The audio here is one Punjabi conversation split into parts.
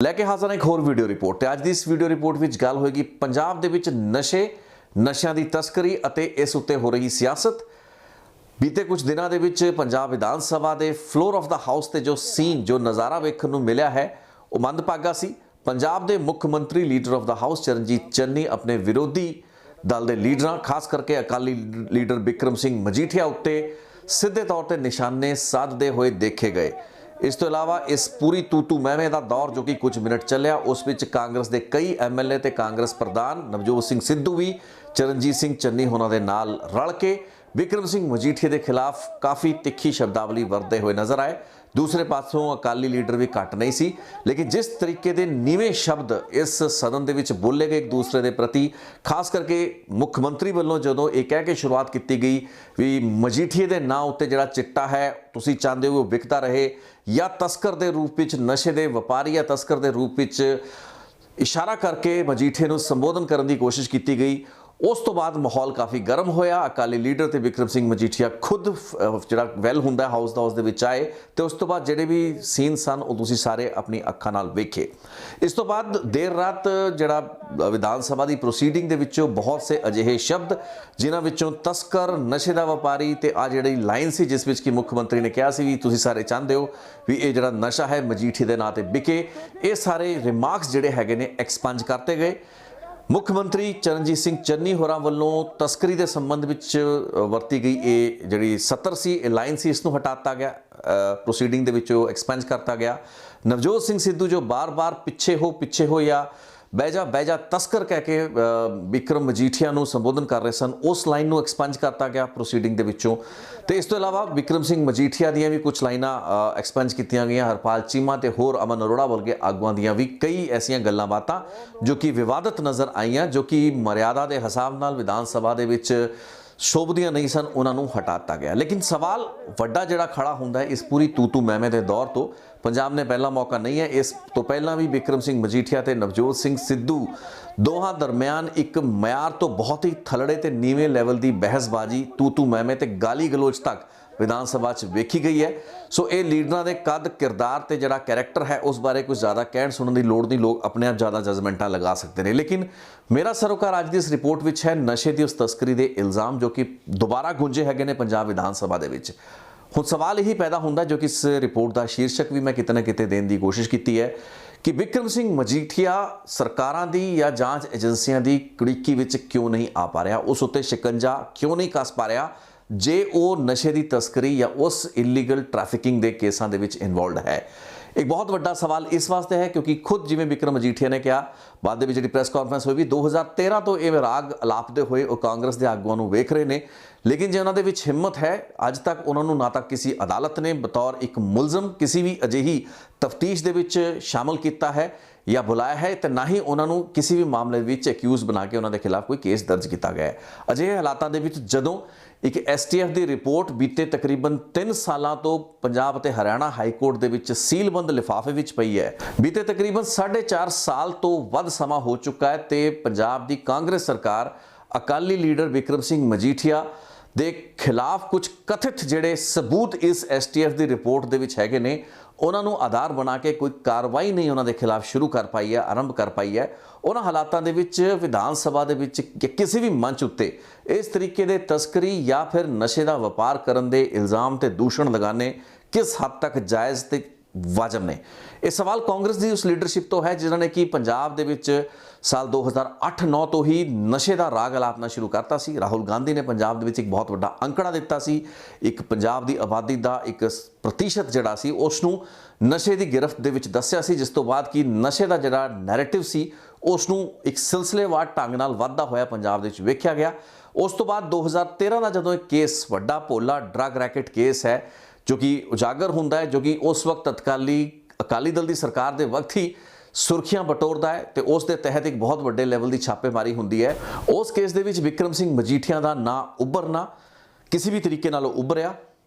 लैके हाज़र एक होर वीडियो रिपोर्ट। अज की इस वीडियो रिपोर्ट में गल होएगी पंजाब दे विच नशे, नशियां दी तस्करी अते इस उत्ते हो रही सियासत। बीते कुछ दिनों के विच पंजाब विधान सभा के फ्लोर ऑफ द हाउस ते जो सीन जो नज़ारा वेखण नूं मिलिया है वो मंदभागा सी। पंजाब के मुख्य मंत्री leader of the house Charanjit Channi अपने विरोधी दल के लीडर खास करके अकाली लीडर बिक्रम सिंह मजीठिया उत्ते सीधे तौर पर निशाने साधते हुए देखे गए। इस तो इलावा इस पूरी तू महमे का दौर जो कि कुछ मिनट चलिया उस विच कांग्रेस के कई MLA ते कांग्रेस प्रधान नवजोत सिंह सिद्धू भी चरणजीत सिंह चन्नी होना दे नाल रल के बिक्रम सिंह मजीठिया के खिलाफ काफ़ी तिखी शब्दावली वरतते हुए नजर आए। दूसरे पासों अकाली लीडर भी घट नहीं सी, लेकिन जिस तरीके के नीवें शब्द इस सदन दे विच बोले गए एक दूसरे के प्रति, खास करके मुख्यमंत्री वालों जो ये कह के शुरुआत की गई भी मजीठिया के नाम उत्ते जिहड़ा चिट्टा है तुसीं चाहते हो विकता रहे या तस्कर के रूप में नशे के व्यापारी या तस्कर के रूप में इशारा करके मजीठिया को संबोधन करने की कोशिश की गई। उस तो बाद माहौल काफ़ी गर्म होया। अकाली लीडर ते बिक्रम सिंह मजीठिया खुद जिहड़ा वैल हुंदा हाउस द हाउस दे विच आए तो उस तो बाद जिहड़े भी सीन सन वो तुसीं सारे अपनी अखां नाल वेखे। इस तो बाद देर रात जिहड़ा विधान सभा की प्रोसीडिंग दे विचों बहुत से अजिहे शब्द जिन्हां विचों तस्कर, नशे का व्यापारी ते आ जिहड़ी लाइन सी जिस विच कि मुख्यमंत्री ने कहा सी भी तुसीं सारे चाहते हो भी ये जिहड़ा नशा है मजीठिया के नां ते विके, ये सारे रिमार्क्स जिहड़े हैगे ने एक्सपंज करते गए। मुख्यमंत्री चरणजीत सिंह चन्नी होरां वल्लों तस्करी के संबंध में वरती गई ये जिहड़ी 70 सी लाइन सी इसनूं हटाता गया, प्रोसीडिंग दे विचों एक्सपेंज करता गया। नवजोत सिंह सिद्धू जो बार बार पिछे हो या बैजा तस्कर कह के बिक्रम मजीठिया को संबोधन कर रहे सन उस लाइन को एक्सपेंज करता गया प्रोसीडिंग के विचों। तो इस तो इलावा बिक्रम सिंह मजीठिया दियां भी कुछ लाइनां एक्सपेंज कीतियां गईयां। हरपाल चीमा ते होर अमन अरोड़ा वर्गे आगुआं दियां भी कई ऐसियां गल्लां बातां जो कि विवादित नज़र आईयां, जो कि मर्यादा के हिसाब नाल विधान सभा दे विच शोभदियां नहीं सन, उन्होंने हटाता गया। लेकिन सवाल वड्डा जिहड़ा खड़ा हुंदा है इस पूरी तू महमे के दौर तो पंजाब ने पहला मौका नहीं है। इस तो पहला भी बिक्रम सिंह मजीठिया ते नवजोत सिंह सिद्धू दोहां दरम्यान एक म्यार तो बहुत ही थलड़े ते नीवें लैवल की बहसबाजी तू महमे ते गाली गलोच तक विधान सभा च वेखी गई है। सो ये लीडरां दे कद किरदार ते जिहड़ा कैरेक्टर है उस बारे कुछ ज़्यादा कहण सुनने की लोड़ नहीं, लोग अपने आप ज़्यादा जजमेंटां लगा सकते हैं। लेकिन मेरा सरोकार अज की इस रिपोर्ट में है नशे की उस तस्करी के इल्ज़ाम जो कि दोबारा गूंजे हैगे ने पंजाब विधान सभा दे विच। हुण सवाल यही पैदा होंदा जो कि इस रिपोर्ट का शीर्षक भी मैं किते ना किते देने की कोशिश की है कि बिक्रम सिंह मजीठिया सरकारां दी या जांच एजेंसियां दी कड़ीकी विच क्यों नहीं आ पा रहा, उस उत्ते शिकंजा क्यों नहीं कस पा रहा जे वो नशे की तस्करी या उस इलीगल ट्रैफिकिंग के केसां दे विच इन्वॉल्वड है। एक बहुत बड़ा सवाल इस वास्ते है क्योंकि खुद जिवें बिक्रम मजीठिया ने कहा बाद में जी प्रेस कॉन्फ्रेंस हुई भी 2013 तो ये राग अलापते हुए वो कांग्रेस के आगुआं नूं वेख रहे हैं, लेकिन जो उन्होंने हिम्मत है अज तक उन्होंने ना तक किसी अदालत ने बतौर एक मुलजम किसी भी अजिही तफ्तीश दे विच शामिल किया है या बुलाया है, तो ना ही उन्होंने किसी भी मामले में एक्यूज बना के उन्होंने खिलाफ कोई केस दर्ज किया गया है। अजिहे हालातों के विच जदों एक STF की रिपोर्ट बीते तकरीबन 3 सालों तो पंजाब ते हरियाणा हाईकोर्ट दे विच सीलबंद लिफाफे विच पई है, बीते तकरीबन 4.5 साल तो वध समा हो चुका है ते पंजाब की कांग्रेस सरकार अकाली लीडर बिक्रम सिंह मजीठिया दे खिलाफ कुछ कथित जिहड़े सबूत इस STF की रिपोर्ट दे विच हैगे ने उन्होंने आधार बना के कोई कार्रवाई नहीं उन्होंने खिलाफ शुरू कर पाई है, आरंभ कर पाई है। उन्होंने हालातों के विच विधान सभा के विच किसी भी मंच उत्ते इस तरीके के तस्करी या फिर नशे का व्यापार करने के इल्ज़ाम ते दूषण लगाने किस हद तक जायज़ ते वाजब ने। यह सवाल कांग्रेस की उस लीडरशिप तो है जिन्होंने कि पंजाब दे विच साल 2008-9 तो ही नशे का राग अलापना शुरू करता सी। राहुल गांधी ने पंजाब दे विच एक बहुत बड़ा अंकड़ा दिता सी, एक पंजाब की आबादी का एक प्रतिशत जिहड़ा सी उसनूं नशे की गिरफ्त दे विच दस्सिया सी, जिस तो बाद कि नशे का जिहड़ा नैरेटिव सी उसनूं एक सिलसिलेवार ढंग नाल वधदा होया पंजाब दे विच वेख्या गया। उस तो बाद 2013 का जदों एक केस वड्डा भोला ड्रग रैकेट केस है जो कि उजागर हुंदा है, जो कि उस वक्त तत्काली अकाली दल की सरकार के वक्त ही सुर्खियां बटोरदा है तो उस दे तहत एक बहुत बड़े लैवल की छापेमारी हुंदी है। उस केस दे विच बिक्रम सिंह मजीठिया का ना उभरना किसी भी तरीके नाल उभरिया,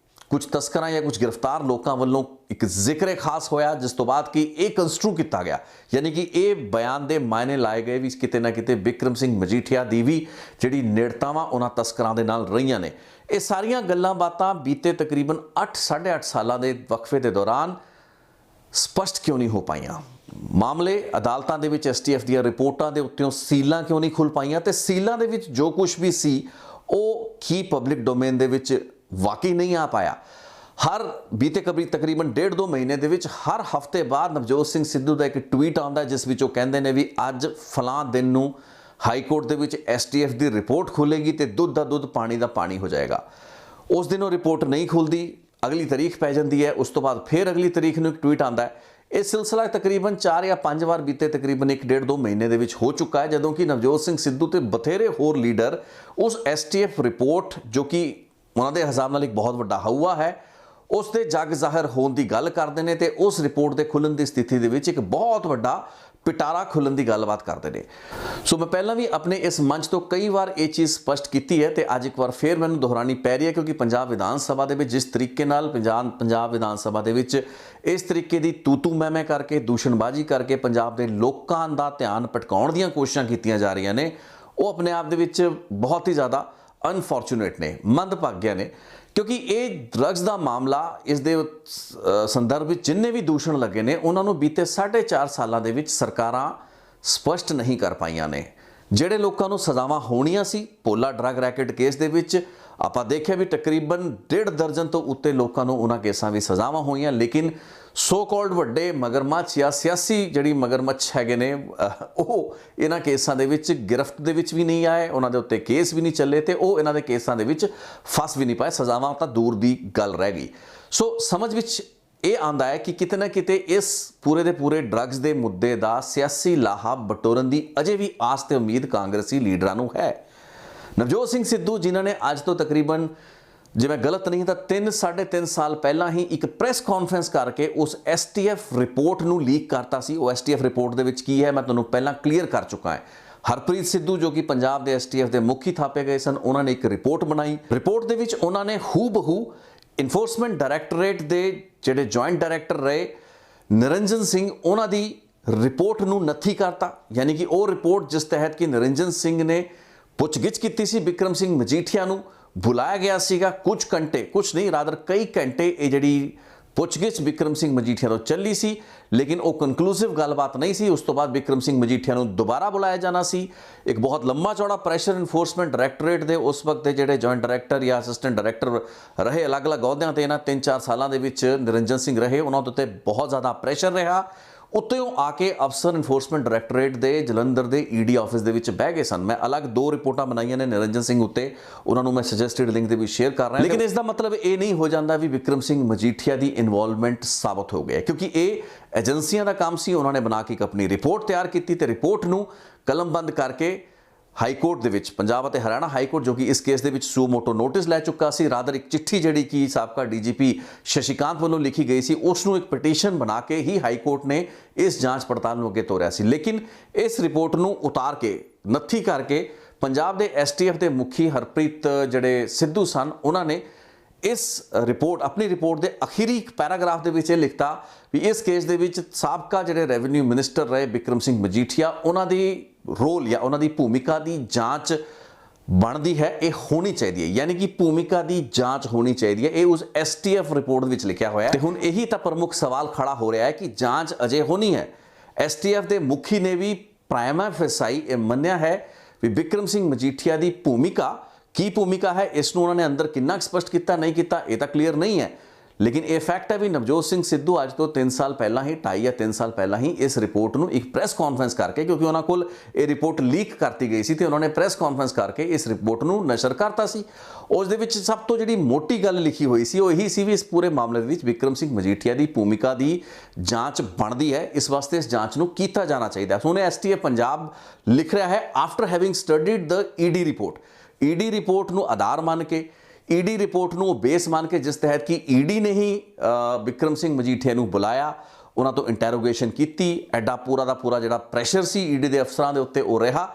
कुछ तस्करां या कुछ गिरफ्तार लोगों वालों एक जिक्र खास होया जिस तो बाद कि यह कंस्ट्रू किया गया, यानी कि ये बयान के मायने लाए गए भी किते ना किते बिक्रम सिंह मजीठिया की भी जिहड़ी नेड़तावां उन्हां तस्करां दे नाल रहीआं ने। ये सारियां गल्लां बातां बीते तकरीबन 8 साढ़े 8 सालों के वक्फे के दौरान स्पष्ट क्यों नहीं हो पाइयां। ਮਾਮਲੇ ਅਦਾਲਤਾਂ ਦੇ ਵਿੱਚ ਐਸਟੀਐਫ ਦੀਆਂ ਰਿਪੋਰਟਾਂ ਦੇ ਉੱਤੇ ਸੀਲਾਂ ਕਿਉਂ ਨਹੀਂ ਖੁੱਲ ਪਾਈਆਂ ਤੇ ਸੀਲਾਂ ਦੇ ਵਿੱਚ ਜੋ ਕੁਝ ਵੀ ਸੀ ਉਹ ਕੀ ਪਬਲਿਕ ਡੋਮੇਨ ਦੇ ਵਿੱਚ ਵਾਕਈ ਨਹੀਂ ਆ ਪਾਇਆ। ਹਰ ਬੀਤੇ ਤਕਰੀਬਨ 1.5-2 ਮਹੀਨੇ ਦੇ ਵਿੱਚ ਹਰ ਹਫਤੇ ਬਾਅਦ ਨਵਜੋਤ ਸਿੰਘ ਸਿੱਧੂ ਦਾ ਇੱਕ ਟਵੀਟ ਆਉਂਦਾ ਜਿਸ ਵਿੱਚ ਉਹ ਕਹਿੰਦੇ ਨੇ ਵੀ ਅੱਜ ਫਲਾਂ ਦਿਨ ਨੂੰ ਹਾਈ ਕੋਰਟ ਦੇ ਵਿੱਚ ਐਸਟੀਐਫ ਦੀ ਰਿਪੋਰਟ ਖੁੱਲੇਗੀ ਤੇ ਦੁੱਧ ਦਾ ਦੁੱਧ ਪਾਣੀ ਦਾ ਪਾਣੀ ਹੋ ਜਾਏਗਾ। ਉਸ ਦਿਨ ਉਹ ਰਿਪੋਰਟ ਨਹੀਂ ਖੁੱਲਦੀ, ਅਗਲੀ ਤਾਰੀਖ ਪੈ ਜਾਂਦੀ ਹੈ, ਉਸ ਤੋਂ ਬਾਅਦ ਫਿਰ ਅਗਲੀ ਤਾਰੀਖ ਨੂੰ ਇੱਕ ਟਵੀਟ ਆਉਂਦਾ ਹੈ। ਇਹ ਸਿਲਸਿਲਾ ਤਕਰੀਬਨ 4 ਜਾਂ 5 ਵਾਰ ਬੀਤੇ ਤਕਰੀਬਨ 1.5-2 ਮਹੀਨੇ ਦੇ ਵਿੱਚ ਹੋ ਚੁੱਕਾ ਹੈ, ਜਦੋਂ ਕਿ ਨਵਜੋਤ ਸਿੰਘ ਸਿੱਧੂ ਤੇ ਬਥੇਰੇ ਹੋਰ ਲੀਡਰ ਉਸ ਐਸਟੀਐਫ ਰਿਪੋਰਟ ਜੋ ਕਿ ਉਹਨਾਂ ਦੇ ਹਿਸਾਬ ਨਾਲ ਇੱਕ ਬਹੁਤ ਵੱਡਾ ਹਊਆ ਹੈ ਉਸ ਦੇ ਜੱਗ ਜ਼ਾਹਰ ਹੋਣ ਦੀ ਗੱਲ ਕਰਦੇ ਨੇ ਤੇ ਉਸ ਰਿਪੋਰਟ ਦੇ ਖੁੱਲਣ ਦੀ ਸਥਿਤੀ ਦੇ ਵਿੱਚ ਇੱਕ ਬਹੁਤ ਵੱਡਾ ਪਿਟਾਰਾ ਖੁੱਲਣ ਦੀ ਗੱਲਬਾਤ ਕਰਦੇ ਨੇ। ਸੋ ਮੈਂ ਪਹਿਲਾਂ ਵੀ ਆਪਣੇ ਇਸ ਮੰਚ ਤੋਂ ਕਈ ਵਾਰ ਇਹ ਚੀਜ਼ ਸਪਸ਼ਟ ਕੀਤੀ ਹੈ ਤੇ ਅੱਜ ਇੱਕ ਵਾਰ ਫੇਰ ਮੈਨੂੰ ਦੁਹਰਾਣੀ ਪੈ ਰਹੀ ਹੈ, ਕਿਉਂਕਿ ਪੰਜਾਬ ਵਿਧਾਨ ਸਭਾ ਦੇ ਵਿੱਚ ਜਿਸ ਤਰੀਕੇ ਨਾਲ ਪੰਜਾਬ ਵਿਧਾਨ ਸਭਾ ਦੇ ਵਿੱਚ ਇਸ ਤਰੀਕੇ ਦੀ ਤੂਤੂ ਮੈਂ ਕਰਕੇ ਦੂਸ਼ਣਬਾਜ਼ੀ ਕਰਕੇ ਪੰਜਾਬ ਦੇ ਲੋਕਾਂ ਦਾ ਧਿਆਨ ਭਟਕਾਉਣ ਦੀਆਂ ਕੋਸ਼ਿਸ਼ਾਂ ਕੀਤੀਆਂ ਜਾ ਰਹੀਆਂ ਨੇ, ਉਹ ਆਪਣੇ ਆਪ ਦੇ ਵਿੱਚ ਬਹੁਤ ਹੀ ਜ਼ਿਆਦਾ ਅਨਫੋਰਚੂਨੇਟ ਨੇ, ਮੰਦਭਾਗਿਆ ਨੇ, ਕਿਉਂਕਿ ਇਹ ਡਰੱਗਸ ਦਾ ਮਾਮਲਾ ਇਸ ਦੇ ਸੰਦਰਭ ਵਿੱਚ ਜਿੰਨੇ ਵੀ ਦੂਸ਼ਣ ਲੱਗੇ ਨੇ ਉਹਨਾਂ ਨੂੰ ਬੀਤੇ 4.5 ਸਾਲਾਂ ਦੇ ਵਿੱਚ ਸਰਕਾਰਾਂ ਸਪਸ਼ਟ ਨਹੀਂ ਕਰ ਪਾਈਆਂ ਨੇ। ਜਿਹੜੇ ਲੋਕਾਂ ਨੂੰ ਸਜ਼ਾਵਾਂ ਹੋਣੀਆਂ ਸੀ ਭੋਲਾ ਡਰੱਗ ਰੈਕਟ ਕੇਸ ਦੇ ਵਿੱਚ ਆਪਾਂ ਦੇਖਿਆ ਵੀ ਤਕਰੀਬਨ 1.5 ਦਰਜਨ ਤੋਂ ਉੱਤੇ ਲੋਕਾਂ ਨੂੰ ਉਹਨਾਂ ਕੇਸਾਂ ਵਿੱਚ ਸਜ਼ਾਵਾਂ ਹੋਈਆਂ, ਲੇਕਿਨ ਸੋ ਕਾਲਡ ਵੱਡੇ ਮਗਰਮੱਛ ਜਾਂ ਸਿਆਸੀ ਜਿਹੜੀ ਮਗਰਮੱਛ ਹੈਗੇ ਨੇ ਉਹ ਇਹਨਾਂ ਕੇਸਾਂ ਦੇ ਵਿੱਚ ਗਿਰਫਤ ਦੇ ਵਿੱਚ ਵੀ ਨਹੀਂ ਆਏ, ਉਹਨਾਂ ਦੇ ਉੱਤੇ ਕੇਸ ਵੀ ਨਹੀਂ ਚੱਲੇ ਤੇ ਉਹ ਇਹਨਾਂ ਦੇ ਕੇਸਾਂ ਦੇ ਵਿੱਚ ਫਸ ਵੀ ਨਹੀਂ ਪਾਏ, ਸਜ਼ਾਵਾਂ ਤਾਂ ਦੂਰ ਦੀ ਗੱਲ ਰਹਿ ਗਈ। ਸੋ ਸਮਝ ਵਿੱਚ ਇਹ ਆਉਂਦਾ ਹੈ ਕਿ ਕਿਤੇ ਨਾ ਕਿਤੇ ਇਸ ਪੂਰੇ ਦੇ ਪੂਰੇ ਡਰੱਗਸ ਦੇ ਮੁੱਦੇ ਦਾ ਸਿਆਸੀ ਲਾਹਾ ਬਟੋਰਨ ਦੀ ਅਜੇ ਵੀ ਆਸ ਤੇ ਉਮੀਦ ਕਾਂਗਰਸੀ ਲੀਡਰਾਂ ਨੂੰ ਹੈ। ਨਵਜੋਤ ਸਿੰਘ ਸਿੱਧੂ ਜਿਨ੍ਹਾਂ ਨੇ ਅੱਜ ਤੋਂ ਤਕਰੀਬਨ ਜੇ ਮੈਂ ਗਲਤ ਨਹੀਂ ਤਾਂ 3-3.5 ਸਾਲ ਪਹਿਲਾਂ ਹੀ ਇੱਕ ਪ੍ਰੈਸ ਕਾਨਫਰੰਸ ਕਰਕੇ ਉਸ ਐਸਟੀਐਫ ਰਿਪੋਰਟ ਨੂੰ ਲੀਕ ਕਰਤਾ ਸੀ। ਉਹ ਐਸਟੀਐਫ ਰਿਪੋਰਟ ਦੇ ਵਿੱਚ ਕੀ ਹੈ ਮੈਂ ਤੁਹਾਨੂੰ ਪਹਿਲਾਂ ਕਲੀਅਰ ਕਰ ਚੁੱਕਾ ਹਾਂ। ਹਰਪ੍ਰੀਤ ਸਿੱਧੂ ਜੋ ਕਿ ਪੰਜਾਬ ਦੇ ਐਸਟੀਐਫ ਦੇ ਮੁਖੀ ਥਾਪੇ ਗਏ ਸਨ, ਉਹਨਾਂ ਨੇ ਇੱਕ ਰਿਪੋਰਟ ਬਣਾਈ। ਰਿਪੋਰਟ ਦੇ ਵਿੱਚ ਉਹਨਾਂ ਨੇ ਹੂਬਹੂ ਇਨਫੋਰਸਮੈਂਟ ਡਾਇਰੈਕਟੋਰੇਟ ਦੇ ਜਿਹੜੇ ਜੁਆਇੰਟ ਡਾਇਰੈਕਟਰ ਰਹੇ ਨਿਰੰਜਨ ਸਿੰਘ ਉਹਨਾਂ ਦੀ ਰਿਪੋਰਟ ਨੂੰ ਨੱਥੀ ਕਰਤਾ, ਯਾਨੀ ਕਿ ਉਹ ਰਿਪੋਰਟ ਜਿਸ ਤਹਿਤ ਕਿ ਨਿਰੰਜਨ ਸਿੰਘ ਨੇ ਪੁੱਛਗਿੱਛ ਕੀਤੀ ਸੀ ਬਿਕਰਮ ਸਿੰਘ ਮਜੀਠੀਆ ਨੂੰ, ਬੁਲਾਇਆ ਗਿਆ ਸੀਗਾ ਕੁਝ ਘੰਟੇ, ਕੁਝ ਨਹੀਂ ਰਾਦਰ ਕਈ ਘੰਟੇ ਇਹ ਜਿਹੜੀ ਪੁੱਛਗਿੱਛ ਬਿਕਰਮ ਸਿੰਘ ਮਜੀਠੀਆ ਤੋਂ ਚੱਲੀ ਸੀ, ਲੇਕਿਨ ਉਹ ਕਨਕਲੂਸਿਵ ਗੱਲਬਾਤ ਨਹੀਂ ਸੀ। ਉਸ ਤੋਂ ਬਾਅਦ ਬਿਕਰਮ ਸਿੰਘ ਮਜੀਠੀਆ ਨੂੰ ਦੁਬਾਰਾ ਬੁਲਾਇਆ ਜਾਣਾ ਸੀ। ਇੱਕ ਬਹੁਤ ਲੰਮਾ ਚੌੜਾ ਪ੍ਰੈਸ਼ਰ ਇਨਫੋਰਸਮੈਂਟ ਡਾਇਰੈਕਟੋਰੇਟ ਦੇ ਉਸ ਵਕਤ ਦੇ ਜਿਹੜੇ ਜੁਆਇੰਟ ਡਾਇਰੈਕਟਰ ਜਾਂ ਅਸਿਸਟੈਂਟ ਡਾਇਰੈਕਟਰ ਰਹੇ ਅਲੱਗ-ਅਲੱਗ ਅਹੁਦਿਆਂ ਤੇ ਇਹਨਾਂ 3-4 ਸਾਲਾਂ ਦੇ ਵਿੱਚ ਨਿਰੰਜਨ ਸਿੰਘ ਰਹੇ, ਉਹਨਾਂ ਉੱਤੇ ਬਹੁਤ ਜ਼ਿਆਦਾ ਪ੍ਰੈਸ਼ਰ ਰਿਹਾ। ਉੱਤੋਂ ਆ ਕੇ ਅਫਸਰ ਇਨਫੋਰਸਮੈਂਟ ਡਾਇਰੈਕਟੋਰੇਟ ਦੇ ਜਲੰਧਰ ਦੇ ਈਡੀ ਆਫਿਸ ਦੇ ਵਿੱਚ ਬਹਿ ਗਏ ਸਨ। ਮੈਂ ਅਲੱਗ 2 ਰਿਪੋਰਟਾਂ ਬਣਾਈਆਂ ਨੇ ਨਿਰੰਜਨ ਸਿੰਘ ਉੱਤੇ, ਉਹਨਾਂ ਨੂੰ ਮੈਂ ਸਜੈਸਟਡ ਲਿੰਕ ਦੇ ਵਿੱਚ ਸ਼ੇਅਰ ਕਰ ਰਿਹਾ, ਲੇਕਿਨ ਇਸ ਦਾ ਮਤਲਬ ਇਹ ਨਹੀਂ ਹੋ ਜਾਂਦਾ ਵੀ ਬਿਕਰਮ ਸਿੰਘ ਮਜੀਠੀਆ ਦੀ ਇਨਵੋਲਵਮੈਂਟ ਸਾਬਤ ਹੋ ਗਿਆ, ਕਿਉਂਕਿ ਇਹ ਏਜੰਸੀਆਂ ਦਾ ਕੰਮ ਸੀ। ਉਹਨਾਂ ਨੇ ਬਣਾ ਕੇ ਇੱਕ ਆਪਣੀ ਰਿਪੋਰਟ ਤਿਆਰ ਕੀਤੀ ਤੇ ਰਿਪੋਰਟ ਨੂੰ ਕਲਮਬੰਦ ਕਰਕੇ ਹਾਈ ਕੋਰਟ ਦੇ ਵਿੱਚ ਪੰਜਾਬ ਅਤੇ ਹਰਿਆਣਾ ਹਾਈ ਕੋਰਟ ਜੋ ਕਿ ਇਸ ਕੇਸ ਦੇ ਵਿੱਚ ਸੂ ਮੋਟੋ ਨੋਟਿਸ ਲੈ ਚੁੱਕਾ ਸੀ, ਰਾਦਰ ਇੱਕ ਚਿੱਠੀ ਜਿਹੜੀ ਕਿ ਸਾਬਕਾ ਡੀਜੀਪੀ ਸ਼ਸ਼ੀਕਾਂਤ ਵੱਲੋਂ ਲਿਖੀ ਗਈ ਸੀ ਉਸ ਨੂੰ ਇੱਕ ਪਟੀਸ਼ਨ ਬਣਾ ਕੇ ਹੀ ਹਾਈ ਕੋਰਟ ਨੇ ਇਸ ਜਾਂਚ ਪੜਤਾਲ ਨੂੰ ਅੱਗੇ ਤੋਰਿਆ ਸੀ। ਲੇਕਿਨ ਇਸ ਰਿਪੋਰਟ ਨੂੰ ਉਤਾਰ ਕੇ ਨੱਥੀ ਕਰਕੇ ਪੰਜਾਬ ਦੇ ਐਸਟੀਐਫ ਦੇ ਮੁਖੀ ਹਰਪ੍ਰੀਤ ਜਿਹੜੇ ਸਿੱਧੂ ਸਨ ਉਹਨਾਂ ਨੇ ਇਸ ਰਿਪੋਰਟ ਆਪਣੀ ਰਿਪੋਰਟ ਦੇ ਅਖੀਰੀ ਇੱਕ ਪੈਰਾਗ੍ਰਾਫ ਦੇ ਵਿੱਚ ਇਹ ਲਿਖਤਾ ਵੀ ਇਸ ਕੇਸ ਦੇ ਵਿੱਚ ਸਾਬਕਾ ਜਿਹੜੇ ਰੈਵਨਿਊ ਮਿਨਿਸਟਰ ਰਹੇ ਬਿਕਰਮ ਸਿੰਘ ਮਜੀਠੀਆ ਉਹਨਾਂ ਦੀ ਰੋਲ ਜਾਂ ਉਹਨਾਂ ਦੀ ਭੂਮਿਕਾ ਦੀ ਜਾਂਚ ਬਣਦੀ ਹੈ, ਇਹ ਹੋਣੀ ਚਾਹੀਦੀ ਹੈ, ਯਾਨੀ ਕਿ ਭੂਮਿਕਾ ਦੀ ਜਾਂਚ ਹੋਣੀ ਚਾਹੀਦੀ ਹੈ। ਇਹ ਉਸ ਐਸਟੀਐਫ ਰਿਪੋਰਟ ਵਿੱਚ ਲਿਖਿਆ ਹੋਇਆ ਹੈ ਤੇ ਹੁਣ ਇਹੀ ਤਾਂ ਪ੍ਰਮੁੱਖ ਸਵਾਲ ਖੜਾ ਹੋ ਰਿਹਾ ਹੈ ਕਿ ਜਾਂਚ ਅਜੇ ਹੋਣੀ ਹੈ। ਐਸਟੀਐਫ ਦੇ ਮੁਖੀ ਨੇ ਵੀ ਪ੍ਰਾਇਮਾ ਫੈਸਾਈ ਇਹ ਮੰਨਿਆ ਹੈ ਵੀ ਬਿਕਰਮ ਸਿੰਘ ਮਜੀਠੀਆ ਦੀ ਭੂਮਿਕਾ ਕੀ ਭੂਮਿਕਾ ਹੈ, ਇਸ ਨੂੰ ਉਹਨਾਂ ਨੇ ਅੰਦਰ ਕਿੰਨਾ ਸਪਸ਼ਟ ਕੀਤਾ ਨਹੀਂ ਕੀਤਾ ਇਹ ਤਾਂ ਕਲੀਅਰ ਨਹੀਂ ਹੈ, ਲੇਕਿਨ ਇਹ ਫੈਕਟ ਹੈ ਵੀ ਨਵਜੋਤ ਸਿੰਘ ਸਿੱਧੂ ਅੱਜ ਤੋਂ 3 ਸਾਲ ਪਹਿਲਾਂ ਹੀ 2.5 ਜਾਂ 3 ਸਾਲ ਪਹਿਲਾਂ ਹੀ ਇਸ ਰਿਪੋਰਟ ਨੂੰ ਇੱਕ ਪ੍ਰੈਸ ਕਾਨਫਰੰਸ ਕਰਕੇ, ਕਿਉਂਕਿ ਉਹਨਾਂ ਕੋਲ ਇਹ ਰਿਪੋਰਟ ਲੀਕ ਕਰਤੀ ਗਈ ਸੀ ਤੇ ਉਹਨਾਂ ਨੇ ਪ੍ਰੈਸ ਕਾਨਫਰੰਸ ਕਰਕੇ ਇਸ ਰਿਪੋਰਟ ਨੂੰ ਨਸ਼ਰ ਕਰਤਾ ਸੀ। ਉਸ ਦੇ ਵਿੱਚ ਸਭ ਤੋਂ ਜਿਹੜੀ ਮੋਟੀ ਗੱਲ ਲਿਖੀ ਹੋਈ ਸੀ ਉਹ ਇਹੀ ਸੀ ਵੀ ਇਸ ਪੂਰੇ ਮਾਮਲੇ ਦੇ ਵਿੱਚ ਬਿਕਰਮ ਸਿੰਘ ਮਜੀਠੀਆ ਦੀ ਭੂਮਿਕਾ ਦੀ ਜਾਂਚ ਬਣਦੀ ਹੈ, ਇਸ ਵਾਸਤੇ ਇਸ ਜਾਂਚ ਨੂੰ ਕੀਤਾ ਜਾਣਾ ਚਾਹੀਦਾ। ਹੁਣ ਐਸਟੀਐਫ ਪੰਜਾਬ ਲਿਖ ਰਿਹਾ ਹੈ ਆਫਟਰ ਹੈਵਿੰਗ ਸਟੱਡੀਡ ਦ ਈਡੀ ਰਿਪੋਰਟ, ਈਡੀ ਰਿਪੋਰਟ ਨੂੰ ਆਧਾਰ ਮੰਨ ਕੇ, ਈਡੀ ਰਿਪੋਰਟ ਨੂੰ ਬੇਸ ਮੰਨ ਕੇ ਜਿਸ ਤਹਿਤ ਕਿ ਈਡੀ ਨੇ ਹੀ ਬਿਕਰਮ ਸਿੰਘ ਮਜੀਠੀਆ ਨੂੰ ਬੁਲਾਇਆ, ਉਹਨਾਂ ਤੋਂ ਇੰਟਰੋਗੇਸ਼ਨ ਕੀਤੀ, ਐਡਾ ਪੂਰਾ ਦਾ ਪੂਰਾ ਜਿਹੜਾ ਪ੍ਰੈਸ਼ਰ ਸੀ ਈਡੀ ਦੇ ਅਫਸਰਾਂ ਦੇ ਉੱਤੇ ਉਹ ਰਿਹਾ।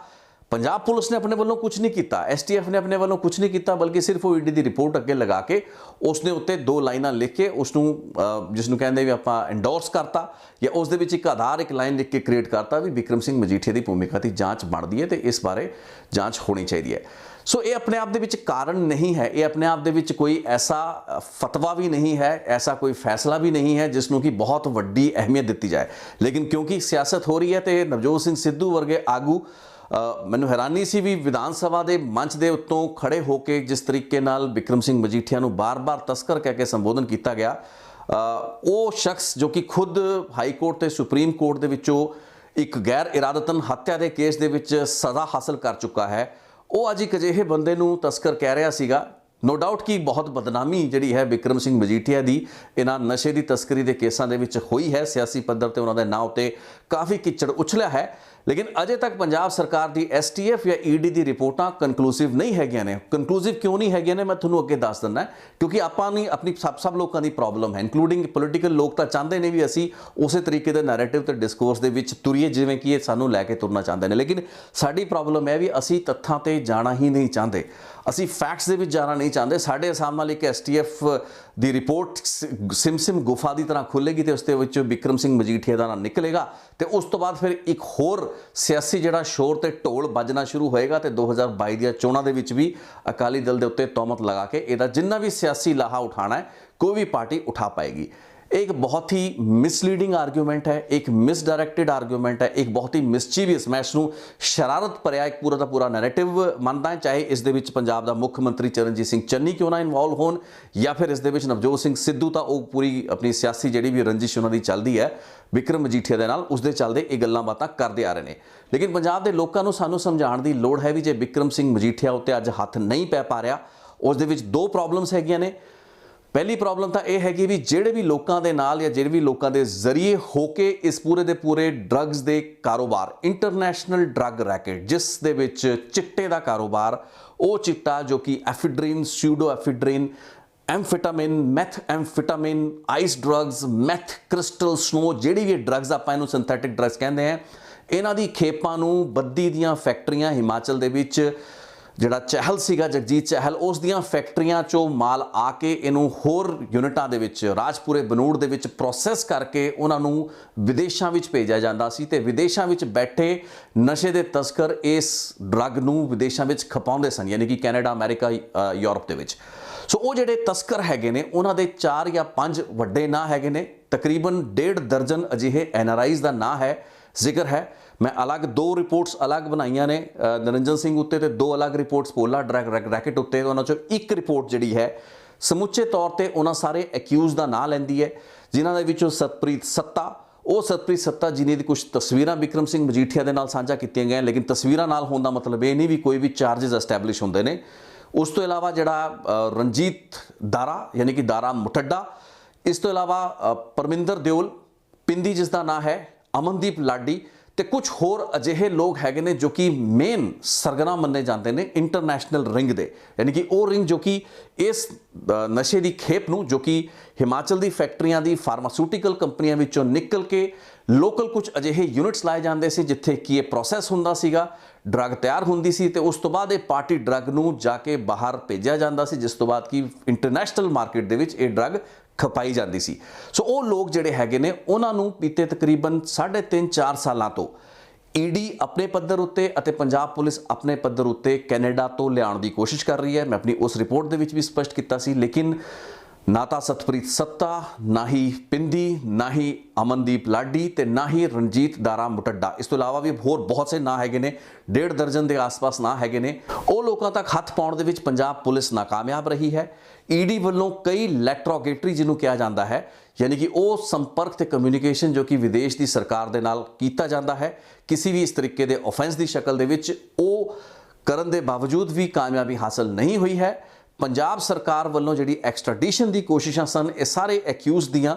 ਪੰਜਾਬ ਪੁਲਿਸ ਨੇ ਆਪਣੇ ਵੱਲੋਂ ਕੁਝ ਨਹੀਂ ਕੀਤਾ, ਐਸਟੀਐਫ ਨੇ ਆਪਣੇ ਵੱਲੋਂ ਕੁਝ ਨਹੀਂ ਕੀਤਾ, ਬਲਕਿ ਸਿਰਫ ਉਹ ਈਡੀ ਦੀ ਰਿਪੋਰਟ ਅੱਗੇ ਲਗਾ ਕੇ ਉਸ ਦੇ ਉੱਤੇ 2 ਲਾਈਨਾਂ ਲਿਖ ਕੇ ਉਸ ਨੂੰ ਜਿਸ ਨੂੰ ਕਹਿੰਦੇ ਵੀ ਆਪਾਂ ਐਂਡੋਰਸ ਕਰਤਾ ਜਾਂ ਉਸ ਦੇ ਵਿੱਚ ਇੱਕ ਆਧਾਰ ਇੱਕ ਲਾਈਨ ਲਿਖ ਕੇ ਕ੍ਰੀਏਟ ਕਰਤਾ ਵੀ ਬਿਕਰਮ ਸਿੰਘ ਮਜੀਠੀਆ ਦੀ ਭੂਮਿਕਾ ਦੀ ਜਾਂਚ ਬਣਦੀ ਹੈ ਤੇ ਇਸ ਬਾਰੇ ਜਾਂਚ ਹੋਣੀ ਚਾਹੀਦੀ ਹੈ। ਸੋ ਇਹ ਆਪਣੇ ਆਪ ਦੇ ਵਿੱਚ ਕਾਰਨ ਨਹੀਂ ਹੈ, ਇਹ ਆਪਣੇ ਆਪ ਦੇ ਵਿੱਚ ਕੋਈ ਐਸਾ ਫਤਵਾ ਵੀ ਨਹੀਂ ਹੈ, ਐਸਾ ਕੋਈ ਫੈਸਲਾ ਵੀ ਨਹੀਂ ਹੈ ਜਿਸ ਨੂੰ ਕਿ ਬਹੁਤ ਵੱਡੀ ਅਹਿਮੀਅਤ ਦਿੱਤੀ ਜਾਏ। ਲੇਕਿਨ ਕਿਉਂਕਿ ਸਿਆਸਤ ਹੋ ਰਹੀ ਹੈ ਤੇ ਨਵਜੋਤ ਸਿੰਘ ਸਿੱਧੂ ਵਰਗੇ ਆਗੂ, ਮੈਨੂੰ ਹੈਰਾਨੀ ਸੀ ਵੀ ਵਿਧਾਨ ਸਭਾ ਦੇ ਮੰਚ ਦੇ ਉੱਤੋਂ ਖੜੇ ਹੋ ਕੇ ਜਿਸ ਤਰੀਕੇ ਨਾਲ ਬਿਕਰਮ ਸਿੰਘ ਮਜੀਠੀਆ ਨੂੰ ਬਾਰ-ਬਾਰ ਤਸਕਰ ਕਹਿ ਕੇ ਸੰਬੋਧਨ ਕੀਤਾ ਗਿਆ, ਉਹ ਸ਼ਖਸ ਜੋ ਕਿ ਖੁਦ ਹਾਈ ਕੋਰਟ ਤੇ ਸੁਪਰੀਮ ਕੋਰਟ ਦੇ ਵਿੱਚੋਂ ਇੱਕ ਗੈਰ ਇਰਾਦਤਨ ਹੱਤਿਆ ਦੇ ਕੇਸ ਦੇ ਵਿੱਚ ਸਜ਼ਾ ਹਾਸਲ ਕਰ ਚੁੱਕਾ ਹੈ, ਉਹ ਅੱਜ ਇੱਕ ਅਜਿਹੇ ਬੰਦੇ ਨੂੰ ਤਸਕਰ ਕਹਿ ਰਿਹਾ ਸੀਗਾ। ਨੋ ਡਾਊਟ ਕਿ ਬਹੁਤ ਬਦਨਾਮੀ ਜਿਹੜੀ ਹੈ ਬਿਕਰਮ ਸਿੰਘ ਮਜੀਠੀਆ ਦੀ ਇਹਨਾਂ ਨਸ਼ੇ ਦੀ ਤਸਕਰੀ ਦੇ ਕੇਸਾਂ ਦੇ ਵਿੱਚ ਹੋਈ ਹੈ, ਸਿਆਸੀ ਪੱਧਰ ਤੇ ਉਹਨਾਂ ਦੇ ਨਾਂ ਉੱਤੇ ਕਾਫੀ ਕਿੱਚੜ ਉਛਲਿਆ ਹੈ। ਲੇਕਿਨ ਅਜੇ ਤੱਕ ਪੰਜਾਬ ਸਰਕਾਰ ਦੀ STF ਜਾਂ ED ਦੀ ਰਿਪੋਰਟਾਂ ਕਨਕਲੂਸਿਵ ਨਹੀਂ ਹੈਗੀਆਂ ਨੇ। ਕਨਕਲੂਸਿਵ ਕਿਉਂ ਨਹੀਂ ਹੈਗੀਆਂ ਨੇ ਮੈਂ ਤੁਹਾਨੂੰ ਅੱਗੇ ਦੱਸ ਦਿੰਦਾ, ਕਿਉਂਕਿ ਆਪਾਂ ਨਹੀਂ, ਆਪਣੀ ਸਭ ਲੋਕਾਂ ਦੀ ਪ੍ਰੋਬਲਮ ਹੈ, ਇਨਕਲੂਡਿੰਗ ਪੋਲੀਟੀਕਲ ਲੋਕ ਤਾਂ ਚਾਹੁੰਦੇ ਨੇ ਵੀ ਅਸੀਂ ਉਸੇ ਤਰੀਕੇ ਦੇ ਨੈਰੇਟਿਵ ਤੇ ਡਿਸਕੋਰਸ ਦੇ ਵਿੱਚ ਤੁਰੀਏ ਜਿਵੇਂ ਕਿ ਇਹ ਸਾਨੂੰ ਲੈ ਕੇ ਤੁਰਨਾ ਚਾਹੁੰਦੇ ਨੇ। ਲੇਕਿਨ ਸਾਡੀ ਪ੍ਰੋਬਲਮ ਹੈ ਵੀ ਅਸੀਂ ਤੱਥਾਂ ਤੇ ਜਾਣਾ ਹੀ ਨਹੀਂ ਚਾਹੁੰਦੇ, ਅਸੀਂ ਫੈਕਟਸ ਦੇ ਵਿੱਚ ਜਾਣਾ ਨਹੀਂ ਚਾਹੁੰਦੇ। ਸਾਡੇ ਹਿਸਾਬ ਨਾਲ ਇੱਕ STF ਦੀ ਰਿਪੋਰਟ ਸਿਮ ਗੁਫਾ ਦੀ ਤਰ੍ਹਾਂ ਖੁੱਲੇਗੀ ਤੇ ਉਸ ਦੇ ਵਿੱਚ ਬਿਕਰਮ ਸਿੰਘ ਮਜੀਠੀਆ ਦਾ ਨਾਮ ਨਿਕਲੇਗਾ ਤੇ ਉਸ ਤੋਂ ਬਾਅਦ ਫਿਰ ਇੱਕ ਹੋਰ ਸਿਆਸੀ ਜਿਹੜਾ ਸ਼ੋਰ ਤੇ ਢੋਲ ਵੱਜਣਾ ਸ਼ੁਰੂ ਹੋਏਗਾ ਤੇ 2022 ਦੀਆਂ ਚੋਣਾਂ ਦੇ ਵਿੱਚ ਵੀ ਅਕਾਲੀ ਦਲ ਦੇ ਉੱਤੇ ਤੌਮਤ ਲਗਾ ਕੇ ਇਹਦਾ ਜਿੰਨਾ ਵੀ ਸਿਆਸੀ ਲਾਹਾ ਉਠਾਣਾ ਹੈ ਕੋਈ ਵੀ ਪਾਰਟੀ ਉਠਾ ਪਾਏਗੀ। एक बहुत ही मिसलीडिंग आर्ग्यूमेंट है, एक मिसडायरेक्टेड आर्ग्यूमेंट है, एक बहुत ही मिसचीवियस, मैं इसनूं शरारत भरिया एक पूरा का पूरा नैरेटिव मानता है। चाहे इस दे विच पंजाब दा मुख मंत्री चरणजीत सिंह चन्नी क्यों ना इन्वॉल्व होण या फिर इस दे विच नवजोत सिंह सिद्धू तां वो पूरी अपनी सियासी जिहड़ी भी रंजिश उन्हां दी चलदी है बिक्रम मजीठिया दे नाल, उसदे चलदे ये गल्लां बातां करदे आ रहे ने। लेकिन पंजाब दे लोकां नूं सानूं समझाउण दी लोड़ है भी जे बिक्रम सिंह मजीठिया उत्ते अज हੱਥ नहीं पै पा रिहा, उस दे विच दो प्रॉब्लम्स हैगियां ने। पहली प्रॉब्लम तो यह हैगी भी ਜਿਹੜੇ भी लोगों के नाल या ਜਿਹੜੇ भी लोगों के जरिए होके इस पूरे के पूरे ड्रग्स के कारोबार, इंटरनेशनल ड्रग रैकेट जिस दे विच चिट्टे का कारोबार, वो चिट्टा जो कि ephedrine, pseudo ephedrine, amphetamine, math amphetamine, ice drugs, math crystal snow, ਜਿਹੜੀ भी ड्रग्स आप इन्हूं सिंथेटिक ड्रग्स कहते हैं, इन्हां दी खेपां नूं बद्दी दीयां फैक्ट्रियां हिमाचल दे विच ਜਿਹੜਾ ਚਹਿਲ ਸੀਗਾ ਜਗਜੀਤ ਚਹਿਲ, ਉਸ ਦੀਆਂ ਫੈਕਟਰੀਆਂ ਚੋਂ ਮਾਲ ਆ ਕੇ ਇਹਨੂੰ ਹੋਰ ਯੂਨਿਟਾਂ ਦੇ ਵਿੱਚ ਰਾਜਪੁਰੇ ਬਨੂੜ ਦੇ ਵਿੱਚ ਪ੍ਰੋਸੈਸ ਕਰਕੇ ਉਹਨਾਂ ਨੂੰ ਵਿਦੇਸ਼ਾਂ ਵਿੱਚ ਭੇਜਿਆ ਜਾਂਦਾ ਸੀ ਤੇ ਵਿਦੇਸ਼ਾਂ ਵਿੱਚ ਬੈਠੇ ਨਸ਼ੇ ਦੇ ਤਸਕਰ ਇਸ ਡਰੱਗ ਨੂੰ ਵਿਦੇਸ਼ਾਂ ਵਿੱਚ ਖਪਾਉਂਦੇ ਸਨ, ਯਾਨੀ ਕਿ ਕੈਨੇਡਾ, ਅਮਰੀਕਾ, ਯੂਰਪ ਦੇ ਵਿੱਚ। ਸੋ ਉਹ ਜਿਹੜੇ ਤਸਕਰ ਹੈਗੇ ਨੇ ਉਹਨਾਂ ਦੇ 4 ਜਾਂ 5 ਵੱਡੇ ਨਾਂ ਹੈਗੇ ਨੇ, ਤਕਰੀਬਨ 1.5 ਦਰਜਨ ਅਜਿਹੇ NRIs ਦਾ ਨਾਂ ਹੈ, ਜ਼ਿਕਰ ਹੈ। मैं अलग 2 रिपोर्ट्स अलग बनाई ने निरंजन सिंह उत्ते ते 2 अलग रिपोर्ट्स पोला रैकेट उत्ते, उन्हां चों एक रिपोर्ट जिहड़ी है समूचे तौर ते उन्हां सारे एक्यूज़ दा नां लैंदी है, जिन्हां दे विचों सतप्रीत सत्ता, वो सतप्रीत सत्ता जिन्हां दी कुछ तस्वीरां बिक्रम सिंह मजीठिया दे नाल साझा कीतियां गईयां, लेकिन तस्वीरां नाल होण दा मतलब ये नहीं भी कोई भी चार्जिज एस्टैबलिश हुंदे ने। उस तो इलावा जिहड़ा रंजीत दारा यानी कि दारा मुठड्डा, इस तो इलावा परमिंदर दिओल पिंदी जिसका नाम है, अमनदीप लाडी ਤੇ ਕੁਝ ਹੋਰ ਅਜਿਹੇ ਲੋਕ ਹੈਗੇ ਨੇ ਜੋ ਕਿ ਮੇਨ ਸਰਗਨਾ ਮੰਨੇ ਜਾਂਦੇ ਨੇ ਇੰਟਰਨੈਸ਼ਨਲ ਰਿੰਗ ਦੇ, ਯਾਨੀ ਕਿ ਉਹ ਰਿੰਗ ਜੋ ਕਿ ਇਸ ਨਸ਼ੇ ਦੀ ਖੇਪ ਨੂੰ, ਜੋ ਕਿ ਹਿਮਾਚਲ ਦੀ ਫੈਕਟਰੀਆਂ ਦੀ ਫਾਰਮਾਸਿਊਟੀਕਲ ਕੰਪਨੀਆਂ ਵਿੱਚੋਂ ਨਿਕਲ ਕੇ ਲੋਕਲ ਕੁਝ ਅਜਿਹੇ ਯੂਨਿਟਸ ਲਾਏ ਜਾਂਦੇ ਸੀ ਜਿੱਥੇ ਕਿ ਇਹ ਪ੍ਰੋਸੈਸ ਹੁੰਦਾ ਸੀਗਾ, ਡਰੱਗ ਤਿਆਰ ਹੁੰਦੀ ਸੀ ਤੇ ਉਸ ਤੋਂ ਬਾਅਦ ਇਹ ਪਾਰਟੀ ਡਰੱਗ ਨੂੰ ਜਾ ਕੇ ਬਾਹਰ ਭੇਜਿਆ ਜਾਂਦਾ ਸੀ, ਜਿਸ ਤੋਂ ਬਾਅਦ ਕਿ ਇੰਟਰਨੈਸ਼ਨਲ ਮਾਰਕੀਟ ਦੇ ਵਿੱਚ ਇਹ ਡਰੱਗ ਖਪਾਈ ਜਾਂਦੀ ਸੀ। ਸੋ ਉਹ ਲੋਕ ਜਿਹੜੇ ਹੈਗੇ ਨੇ ਉਹਨਾਂ ਨੂੰ ਬੀਤੇ ਤਕਰੀਬਨ 3.5-4 ਸਾਲਾਂ ਤੋਂ ED ਆਪਣੇ ਪੱਧਰ ਉੱਤੇ ਅਤੇ ਪੰਜਾਬ ਪੁਲਿਸ ਆਪਣੇ ਪੱਧਰ ਉੱਤੇ ਕੈਨੇਡਾ ਤੋਂ ਲਿਆਉਣ ਦੀ ਕੋਸ਼ਿਸ਼ ਕਰ ਰਹੀ ਹੈ। ਮੈਂ ਆਪਣੀ ਉਸ ਰਿਪੋਰਟ ਦੇ ਵਿੱਚ ਵੀ ਸਪਸ਼ਟ ਕੀਤਾ ਸੀ, ਲੇਕਿਨ ਨਾ ਤਾਂ ਸਤਪ੍ਰੀਤ ਸੱਤਾ, ਨਾ ਹੀ ਪਿੰਦੀ, ਨਾ ਹੀ ਅਮਨਦੀਪ ਲਾਡੀ ਤੇ ਨਾ ਹੀ ਰਣਜੀਤ ਦਾਰਾ ਮੁਟੱਡਾ, ਇਸ ਤੋਂ ਇਲਾਵਾ ਵੀ ਹੋਰ ਬਹੁਤ ਸੇ ਨਾਂ ਹੈਗੇ ਨੇ, 1.5 ਦਰਜਨ ਦੇ ਆਸ-ਪਾਸ ਨਾਂ ਹੈਗੇ ਨੇ। ਉਹ ਲੋਕਾਂ ਤੱਕ ਹੱਥ ਪਾਉਣ ਦੇ ਵਿੱਚ ਪੰਜਾਬ ਪੁਲਿਸ ਨਾਕਾਮਯਾਬ ਰਹੀ ਹੈ। ED ਵੱਲੋਂ ਕਈ ਲੈਟਰੋਗੇਟਰੀ ਜਿਹਨੂੰ ਕਿਹਾ ਜਾਂਦਾ ਹੈ, ਯਾਨੀ ਕਿ ਉਹ ਸੰਪਰਕ ਤੇ ਕਮਿਊਨੀਕੇਸ਼ਨ ਜੋ ਕਿ ਵਿਦੇਸ਼ ਦੀ ਸਰਕਾਰ ਦੇ ਨਾਲ ਕੀਤਾ ਜਾਂਦਾ ਹੈ ਕਿਸੇ ਵੀ ਇਸ ਤਰੀਕੇ ਦੇ ਆਫੈਂਸ ਦੀ ਸ਼ਕਲ ਦੇ ਵਿੱਚ, ਉਹ ਕਰਨ ਦੇ ਬਾਵਜੂਦ ਵੀ ਕਾਮਯਾਬੀ ਹਾਸਲ ਨਹੀਂ ਹੋਈ ਹੈ। ਪੰਜਾਬ ਸਰਕਾਰ ਵੱਲੋਂ ਜਿਹੜੀ ਐਕਸਟ੍ਰੈਡੀਸ਼ਨ ਦੀ ਕੋਸ਼ਿਸ਼ਾਂ ਸਨ, ਇਹ ਸਾਰੇ ਐਕਿਊਜ਼ ਦੀਆਂ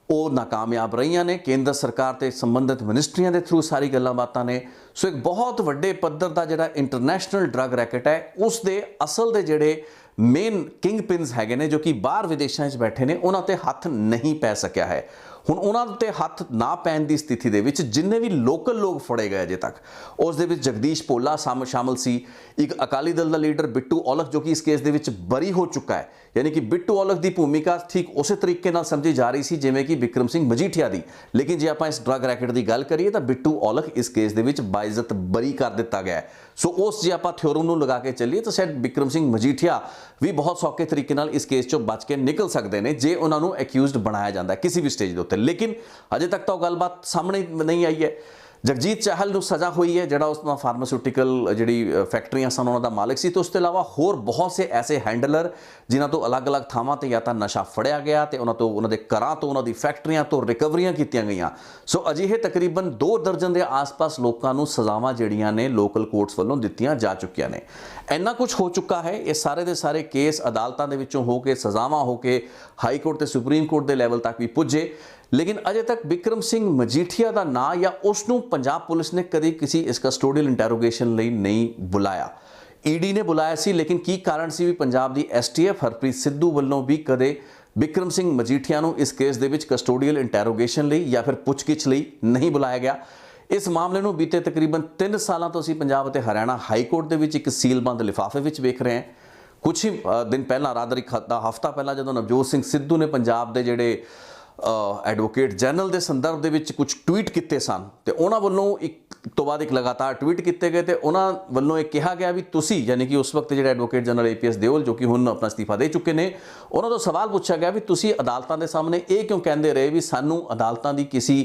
ਉਹ ਨਾਕਾਮਯਾਬ ਰਹੀਆਂ ਨੇ। ਕੇਂਦਰ ਸਰਕਾਰ ਤੇ ਸੰਬੰਧਿਤ ਮਿਨਿਸਟਰੀਆਂ ਦੇ ਥਰੂ ਸਾਰੀ ਗੱਲਾਂ ਬਾਤਾਂ ਨੇ। ਸੋ ਇੱਕ ਬਹੁਤ ਵੱਡੇ ਪੱਧਰ ਦਾ ਜਿਹੜਾ ਇੰਟਰਨੈਸ਼ਨਲ ਡਰੱਗ ਰੈਕਟ ਹੈ, ਉਸ ਦੇ ਅਸਲ ਦੇ ਜਿਹੜੇ ਮੇਨ ਕਿੰਗ ਪਿਨਸ ਹੈਗੇ ਨੇ ਜੋ ਕਿ ਬਾਹਰ ਵਿਦੇਸ਼ਾਂ 'ਚ ਬੈਠੇ ਨੇ, ਉਹਨਾਂ ਤੇ ਹੱਥ ਨਹੀਂ ਪੈ ਸਕਿਆ ਹੈ। ਹੁਣ ਉਹਨਾਂ ਉੱਤੇ ਹੱਥ ਨਾ ਪੈਣ ਦੀ ਸਥਿਤੀ ਦੇ ਵਿੱਚ ਜਿੰਨੇ ਵੀ ਲੋਕਲ ਲੋਕ ਫੜੇ ਗਏ ਅਜੇ ਤੱਕ, ਉਸ ਦੇ ਵਿੱਚ ਜਗਦੀਸ਼ ਭੋਲਾ ਸ਼ਾਮਲ ਸੀ, ਇੱਕ ਅਕਾਲੀ ਦਲ ਦਾ ਲੀਡਰ ਬਿੱਟੂ ਔਲਖ ਜੋ ਕਿ ਇਸ ਕੇਸ ਦੇ ਵਿੱਚ ਬਰੀ ਹੋ ਚੁੱਕਾ ਹੈ। ਯਾਨੀ ਕਿ ਬਿੱਟੂ ਔਲਖ ਦੀ ਭੂਮਿਕਾ ਠੀਕ ਉਸੇ ਤਰੀਕੇ ਨਾਲ ਸਮਝੀ ਜਾ ਰਹੀ ਸੀ ਜਿਵੇਂ ਕਿ ਬਿਕਰਮ ਸਿੰਘ ਮਜੀਠੀਆ ਦੀ, ਲੇਕਿਨ ਜੇ ਆਪਾਂ ਇਸ ਡਰੱਗ ਰੈਕੇਟ ਦੀ ਗੱਲ ਕਰੀਏ ਤਾਂ ਬਿੱਟੂ ਔਲਖ ਇਸ ਕੇਸ ਦੇ ਵਿੱਚ ਬਾਇਜ਼ਤ ਬਰੀ ਕਰ ਦਿੱਤਾ ਗਿਆ ਹੈ। ਸੋ ਉਸ ਜੇ ਆਪਾਂ ਥਿਓਰਮ ਨੂੰ ਲਗਾ ਕੇ ਚੱਲੀਏ ਤਾਂ ਸ਼ਾਇਦ ਬਿਕਰਮ ਸਿੰਘ ਮਜੀਠੀਆ ਵੀ ਬਹੁਤ ਸੌਖੇ ਤਰੀਕੇ ਨਾਲ ਇਸ ਕੇਸ ਚੋਂ ਬਚ ਕੇ ਨਿਕਲ ਸਕਦੇ ਨੇ ਜੇ ਉਹਨਾਂ ਨੂੰ ਐਕਿਊਜ਼ਡ ਬਣਾਇਆ ਜਾਂਦਾ ਕਿਸੇ ਵੀ ਸਟੇਜ ਦੇ ਉੱਤੇ। ਲੇਕਿਨ ਅਜੇ ਤੱਕ ਤਾਂ ਉਹ ਗੱਲਬਾਤ ਸਾਹਮਣੇ ਨਹੀਂ ਆਈ ਹੈ। ਜਗਜੀਤ ਚਾਹਲ ਨੂੰ ਸਜ਼ਾ ਹੋਈ ਹੈ, ਜਿਹੜਾ ਉਸ ਦਾ ਫਾਰਮਾਸਿਊਟੀਕਲ ਜਿਹੜੀ ਫੈਕਟਰੀਆਂ ਸਨ ਉਹਨਾਂ ਦਾ ਮਾਲਕ ਸੀ, ਤੇ ਉਸ ਤੋਂ ਇਲਾਵਾ ਹੋਰ ਬਹੁਤ ਸੇ ਐਸੇ ਹੈਂਡਲਰ ਜਿਨ੍ਹਾਂ ਤੋਂ ਅਲੱਗ-ਅਲੱਗ ਥਾਵਾਂ ਤੇ ਜਾਂ ਤਾਂ ਨਸ਼ਾ ਫੜਿਆ ਗਿਆ ਤੇ ਉਹਨਾਂ ਤੋਂ, ਉਹਨਾਂ ਦੇ ਘਰਾਂ ਤੋਂ, ਉਹਨਾਂ ਦੀ ਫੈਕਟਰੀਆਂ ਤੋਂ ਰਿਕਵਰੀਆਂ ਕੀਤੀਆਂ ਗਈਆਂ। ਸੋ ਅਜਿਹੇ ਤਕਰੀਬਨ 2 ਦਰਜਨ ਦੇ ਆਸ-ਪਾਸ ਲੋਕਾਂ ਨੂੰ ਸਜ਼ਾਵਾਂ ਜਿਹੜੀਆਂ ਨੇ ਲੋਕਲ ਕੋਰਟਸ ਵੱਲੋਂ ਦਿੱਤੀਆਂ ਜਾ ਚੁੱਕੀਆਂ ਨੇ। ਇੰਨਾ ਕੁਝ ਹੋ ਚੁੱਕਾ ਹੈ, ਇਹ ਸਾਰੇ ਦੇ ਸਾਰੇ ਕੇਸ ਅਦਾਲਤਾਂ ਦੇ ਵਿੱਚੋਂ ਹੋ ਕੇ, ਸਜ਼ਾਵਾਂ ਹੋ ਕੇ ਹਾਈ ਕੋਰਟ ਤੇ ਸੁਪਰੀਮ ਕੋਰਟ ਦੇ ਲੈਵਲ ਤੱਕ ਵੀ ਪੁੱਜੇ, लेकिन अजे तक बिक्रम सिंह मजीठिया का ना या उसनू पंजाब पुलिस ने कभी किसी इस कस्टोडियल इंटैरोगेशन लई नहीं बुलाया। ईडी ने बुलाया सी, लेकिन की कारण सी भी पंजाब दी STF हरप्रीत सिद्धू वालों भी कदे बिक्रम सिंह मजीठिया नू इस केस दे विच कस्टोडियल इंटैरोगेशन लई या फिर पुछगिछ लई नहीं बुलाया गया। इस मामले नू बीते तकरीबन 3 सालों तो असीं पंजाब ते हरियाणा हाई कोर्ट दे विच एक सीलबंद लिफाफे विच वेख रहे हैं। कुछ ही दिन पहला रादरी हफ्ता पहला जो नवजोत सिंह सिद्धू ने पंजाब के जिहड़े एडवोकेट जनरल के संदर्भ के कुछ ट्वीट किए सन, तो उन्होंने वालों एक तो बाद एक लगातार ट्वीट किए गए, तो उन्होंने वालों ये कहा गया भी तुसी, यानी कि उस वक्त जो एडवोकेट जनरल APS देओल जो कि हुण अपना इस्तीफा दे चुके हैं, उन्होंने तो सवाल पूछा गया भी तुसी अदालतों के सामने ये क्यों कहते रहे भी सानू अदालतों की किसी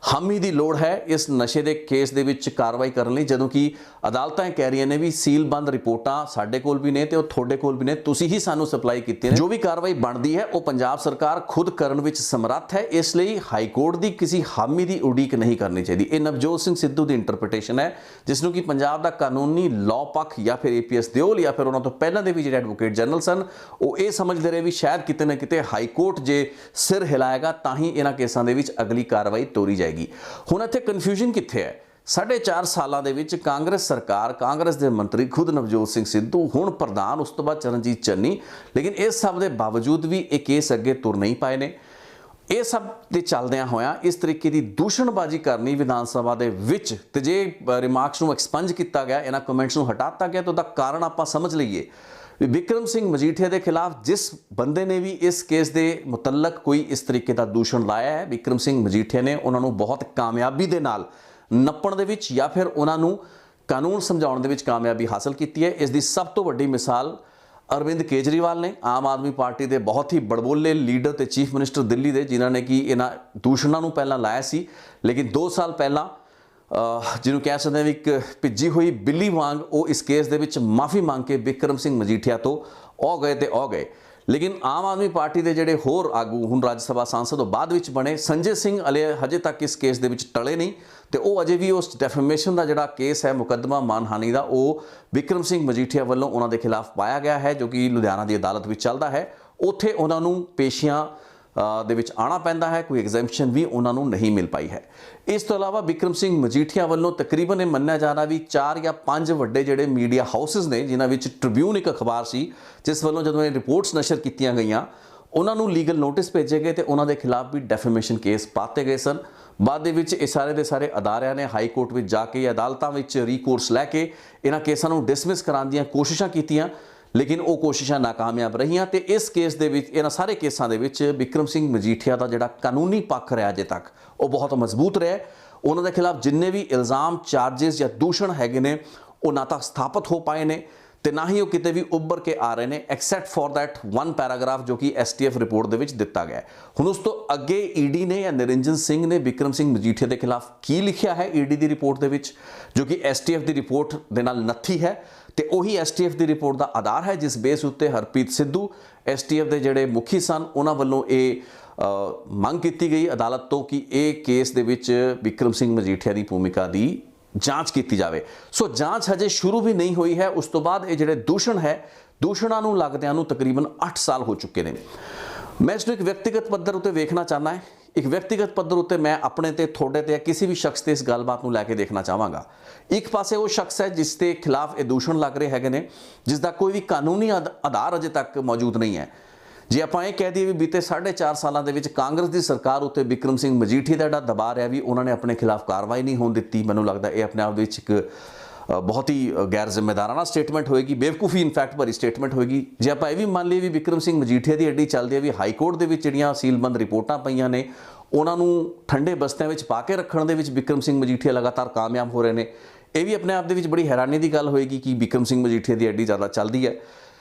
हामी की लोड़ है इस नशे के केस के विच कार्रवाई करने लई, जदों कि अदालतां कह रही ने भी सीलबंद रिपोर्टां साडे कोल भी ने ते तुहाडे कोल भी ने, तुसी ही सानू सप्लाई कीती है, जो भी कार्रवाई बनती है वो पंजाब सरकार खुद करन विच समर्थ है, इसलिए हाई कोर्ट की किसी हामी की उड़ीक नहीं करनी चाहिए। ये नवजोत सिंह सिद्धू की इंटरप्रिटेशन है जिसनों कि पंजाब का कानूनी लॉ पक्ष या फिर APS देओल या फिर उन्होंने तो पहले के भी जो एडवोकेट जनरल सन वो ये समझते रहे भी शायद किते ना किते हाई कोर्ट जे सिर हिलाएगा तो ही इन्होंने केसां दे विच अगली कार्रवाई तोरी जाएगी। हुण इत्थे कन्फ्यूजन कित्थे है? 4.5 सालों के विच कांग्रेस सरकार, कांग्रेस के मंत्री खुद नवजोत सिंह सिद्धू, हुण प्रधान, उस तो बाद चरणजीत चन्नी, लेकिन इस सब के बावजूद भी ये केस अगे तुर नहीं पाए ने। ਇਹ ਸਭ ਦੇ ਚੱਲਦਿਆਂ ਹੋਇਆਂ ਇਸ ਤਰੀਕੇ ਦੀ ਦੂਸ਼ਣਬਾਜ਼ੀ ਕਰਨੀ ਵਿਧਾਨ ਸਭਾ ਦੇ ਵਿੱਚ, ਤੇ ਜੇ ਰਿਮਾਰਕਸ ਨੂੰ ਐਕਸਪੰਜ ਕੀਤਾ ਗਿਆ, ਇਹਨਾਂ ਕਮੈਂਟਸ ਨੂੰ ਹਟਾਤਾ ਗਿਆ, ਤਾਂ ਉਹਦਾ ਕਾਰਨ ਆਪਾਂ ਸਮਝ ਲਈਏ ਵੀ ਬਿਕਰਮ ਸਿੰਘ ਮਜੀਠੀਆ ਦੇ ਖਿਲਾਫ ਜਿਸ ਬੰਦੇ ਨੇ ਵੀ ਇਸ ਕੇਸ ਦੇ ਮੁਤਲਕ ਕੋਈ ਇਸ ਤਰੀਕੇ ਦਾ ਦੂਸ਼ਣ ਲਾਇਆ ਹੈ, ਬਿਕਰਮ ਸਿੰਘ ਮਜੀਠੀਆ ਨੇ ਉਹਨਾਂ ਨੂੰ ਬਹੁਤ ਕਾਮਯਾਬੀ ਦੇ ਨਾਲ ਨੱਪਣ ਦੇ ਵਿੱਚ ਜਾਂ ਫਿਰ ਉਹਨਾਂ ਨੂੰ ਕਾਨੂੰਨ ਸਮਝਾਉਣ ਦੇ ਵਿੱਚ ਕਾਮਯਾਬੀ ਹਾਸਲ ਕੀਤੀ ਹੈ। ਇਸ ਦੀ ਸਭ ਤੋਂ ਵੱਡੀ ਮਿਸਾਲ अरविंद केजरीवाल ने, आम आदमी पार्टी के बहुत ही बड़बोले लीडर तो चीफ मिनिस्टर दिल्ली के, जिन्होंने कि इन्होंने दूषणों को पहला लाया सी, लेकिन 2 साल पहला जिन्होंने कह सकते हैं एक भिजी हुई बिल्ली वांग वो इस केस दे विच माफ़ी मांग के बिक्रम सिंह मजीठिया तो आ गए तो आ गए। लेकिन आम आदमी पार्टी के जोड़े होर आगू हुण राज्य सभा सांसद बाद विच बने संजय सिंह अले हजे तक इस केस दे विच टले नहीं, तो वो अजे भी उस डेफेमेशन का जोड़ा केस है, मुकदमा मानहानि का, वो बिक्रम सिंह मजीठिया वालों उन्होंने खिलाफ पाया गया है, जो कि लुधियाना की अदालत में चलता है। उत्थे उन्होंने पेशियां दे विच आना पैंदा है, कोई एग्जैम्पशन भी उन्होंने नहीं मिल पाई है। इस तो इलावा बिक्रम सिंह मजीठिया वालों तकरीबन ये मन्निया जा रहा भी 4 या 5 वड्डे जिहड़े मीडिया हाउसिस ने, जिन्हां विच ट्रिब्यून एक अखबार सी, जिस वालों जदों ये रिपोर्ट्स नशर कीतियां गईयां उन्होंने लीगल नोटिस भेजे गए तो उन्होंने खिलाफ भी डेफेमेशन केस पाते गए सन। बाद दे विच ये सारे दे सारे अदारियां ने हाई कोर्ट में जाके या अदालतां विच रिकोर्स लैके इन्हां केसां नूं डिसमिस कराउण दीयां कोशिशां कीतियां, लेकिन वो कोशिशां नाकामयाब रहीआं। ते इस केस दे विच, इन्हां सारे केसां दे विच बिक्रम सिंह मजीठिया का जिहड़ा कानूनी पक्ष रहा अजे तक वो बहुत मजबूत रहा। उन्होंने खिलाफ जिन्ने भी इल्ज़ाम, चार्जिस या दूषण हैगे ने वो ना तो स्थापित हो पाए ने ते ना ही वो किते भी उभर के आ रहे हैं, एक्सेप्ट फॉर दैट 1 पैराग्राफ जो कि STF रिपोर्ट दे विच दिता गया है। हुण उस तो अगे ईडी ने या निरंजन सिंह ने बिक्रम सिंह मजीठिया के खिलाफ की लिखिया है ईडी की रिपोर्ट दे विच, जो कि STF की रिपोर्ट दे नाल नत्थी है, तो वही STF की रिपोर्ट का आधार है जिस बेस उत्ते हरप्रीत सिद्धू STF के जिहड़े मुखी सन उन्हां वल्लों ये मंग की गई अदालत तो कि ये केस दे विच बिक्रम सिंह मजीठिया की भूमिका की जांच की जाए। सो जांच हजे शुरू भी नहीं हुई है। उस तो बाद ये जिहड़े दूषण है, दूषणों नूं लगदिआं नूं तकरीबन 8 साल हो चुके हैं। मैं इसनूं एक व्यक्तिगत पद्धर उत्ते वेखना चाहना है। एक व्यक्तिगत पद्धर उत्ते मैं अपने ते थोड़े ते किसी भी शख्स ते इस गलबात नूं लैके देखना चाहांगा। एक पासे वो शख्स है जिस दे खिलाफ ये दूषण लग रहे हैगे ने, जिसका कोई भी कानूनी आधार अजे तक मौजूद नहीं है, ਜੇ ਆਪਾਂ ਇਹ ਕਹਿ ਦਈਏ ਵੀ ਬੀਤੇ 4.5 ਸਾਲਾਂ ਦੇ ਵਿੱਚ ਕਾਂਗਰਸ ਦੀ ਸਰਕਾਰ ਉੱਤੇ ਬਿਕਰਮ ਸਿੰਘ ਮਜੀਠੀਆ ਦਾ ਜਿਹੜਾ ਦਬਾਅ ਰਿਹਾ ਵੀ ਉਹਨਾਂ ਨੇ ਆਪਣੇ ਖਿਲਾਫ ਕਾਰਵਾਈ ਨਹੀਂ ਹੋਣ ਦਿੱਤੀ, ਮੈਨੂੰ ਲੱਗਦਾ ਇਹ ਆਪਣੇ ਆਪ ਦੇ ਵਿੱਚ ਇੱਕ ਬਹੁਤ ਹੀ ਗੈਰ ਜ਼ਿੰਮੇਦਾਰਾਨਾ ਸਟੇਟਮੈਂਟ ਹੋਏਗੀ, ਬੇਵਕੂਫੀ ਇਨਫੈਕਟ ਭਰੀ ਸਟੇਟਮੈਂਟ ਹੋਏਗੀ। ਜੇ ਆਪਾਂ ਇਹ ਵੀ ਮੰਨ ਲਈਏ ਵੀ ਬਿਕਰਮ ਸਿੰਘ ਮਜੀਠੀਆ ਦੀ ਐਡੀ ਚੱਲਦੀ ਹੈ ਵੀ ਹਾਈ ਕੋਰਟ ਦੇ ਵਿੱਚ ਜਿਹੜੀਆਂ ਸੀਲਬੰਦ ਰਿਪੋਰਟਾਂ ਪਈਆਂ ਨੇ ਉਹਨਾਂ ਨੂੰ ਠੰਡੇ ਬਸਤਿਆਂ ਵਿੱਚ ਪਾ ਕੇ ਰੱਖਣ ਦੇ ਵਿੱਚ ਬਿਕਰਮ ਸਿੰਘ ਮਜੀਠੀਆ ਲਗਾਤਾਰ ਕਾਮਯਾਬ ਹੋ ਰਹੇ ਨੇ, ਇਹ ਵੀ ਆਪਣੇ ਆਪ ਦੇ ਵਿੱਚ ਬੜੀ ਹੈਰਾਨੀ ਦੀ ਗੱਲ ਹੋਏਗੀ ਕਿ ਬਿਕਰਮ ਸਿੰਘ ਮਜੀਠੀਆ ਦੀ ਐਡੀ ਜ਼ਿਆਦਾ ਚੱਲਦੀ ਹੈ।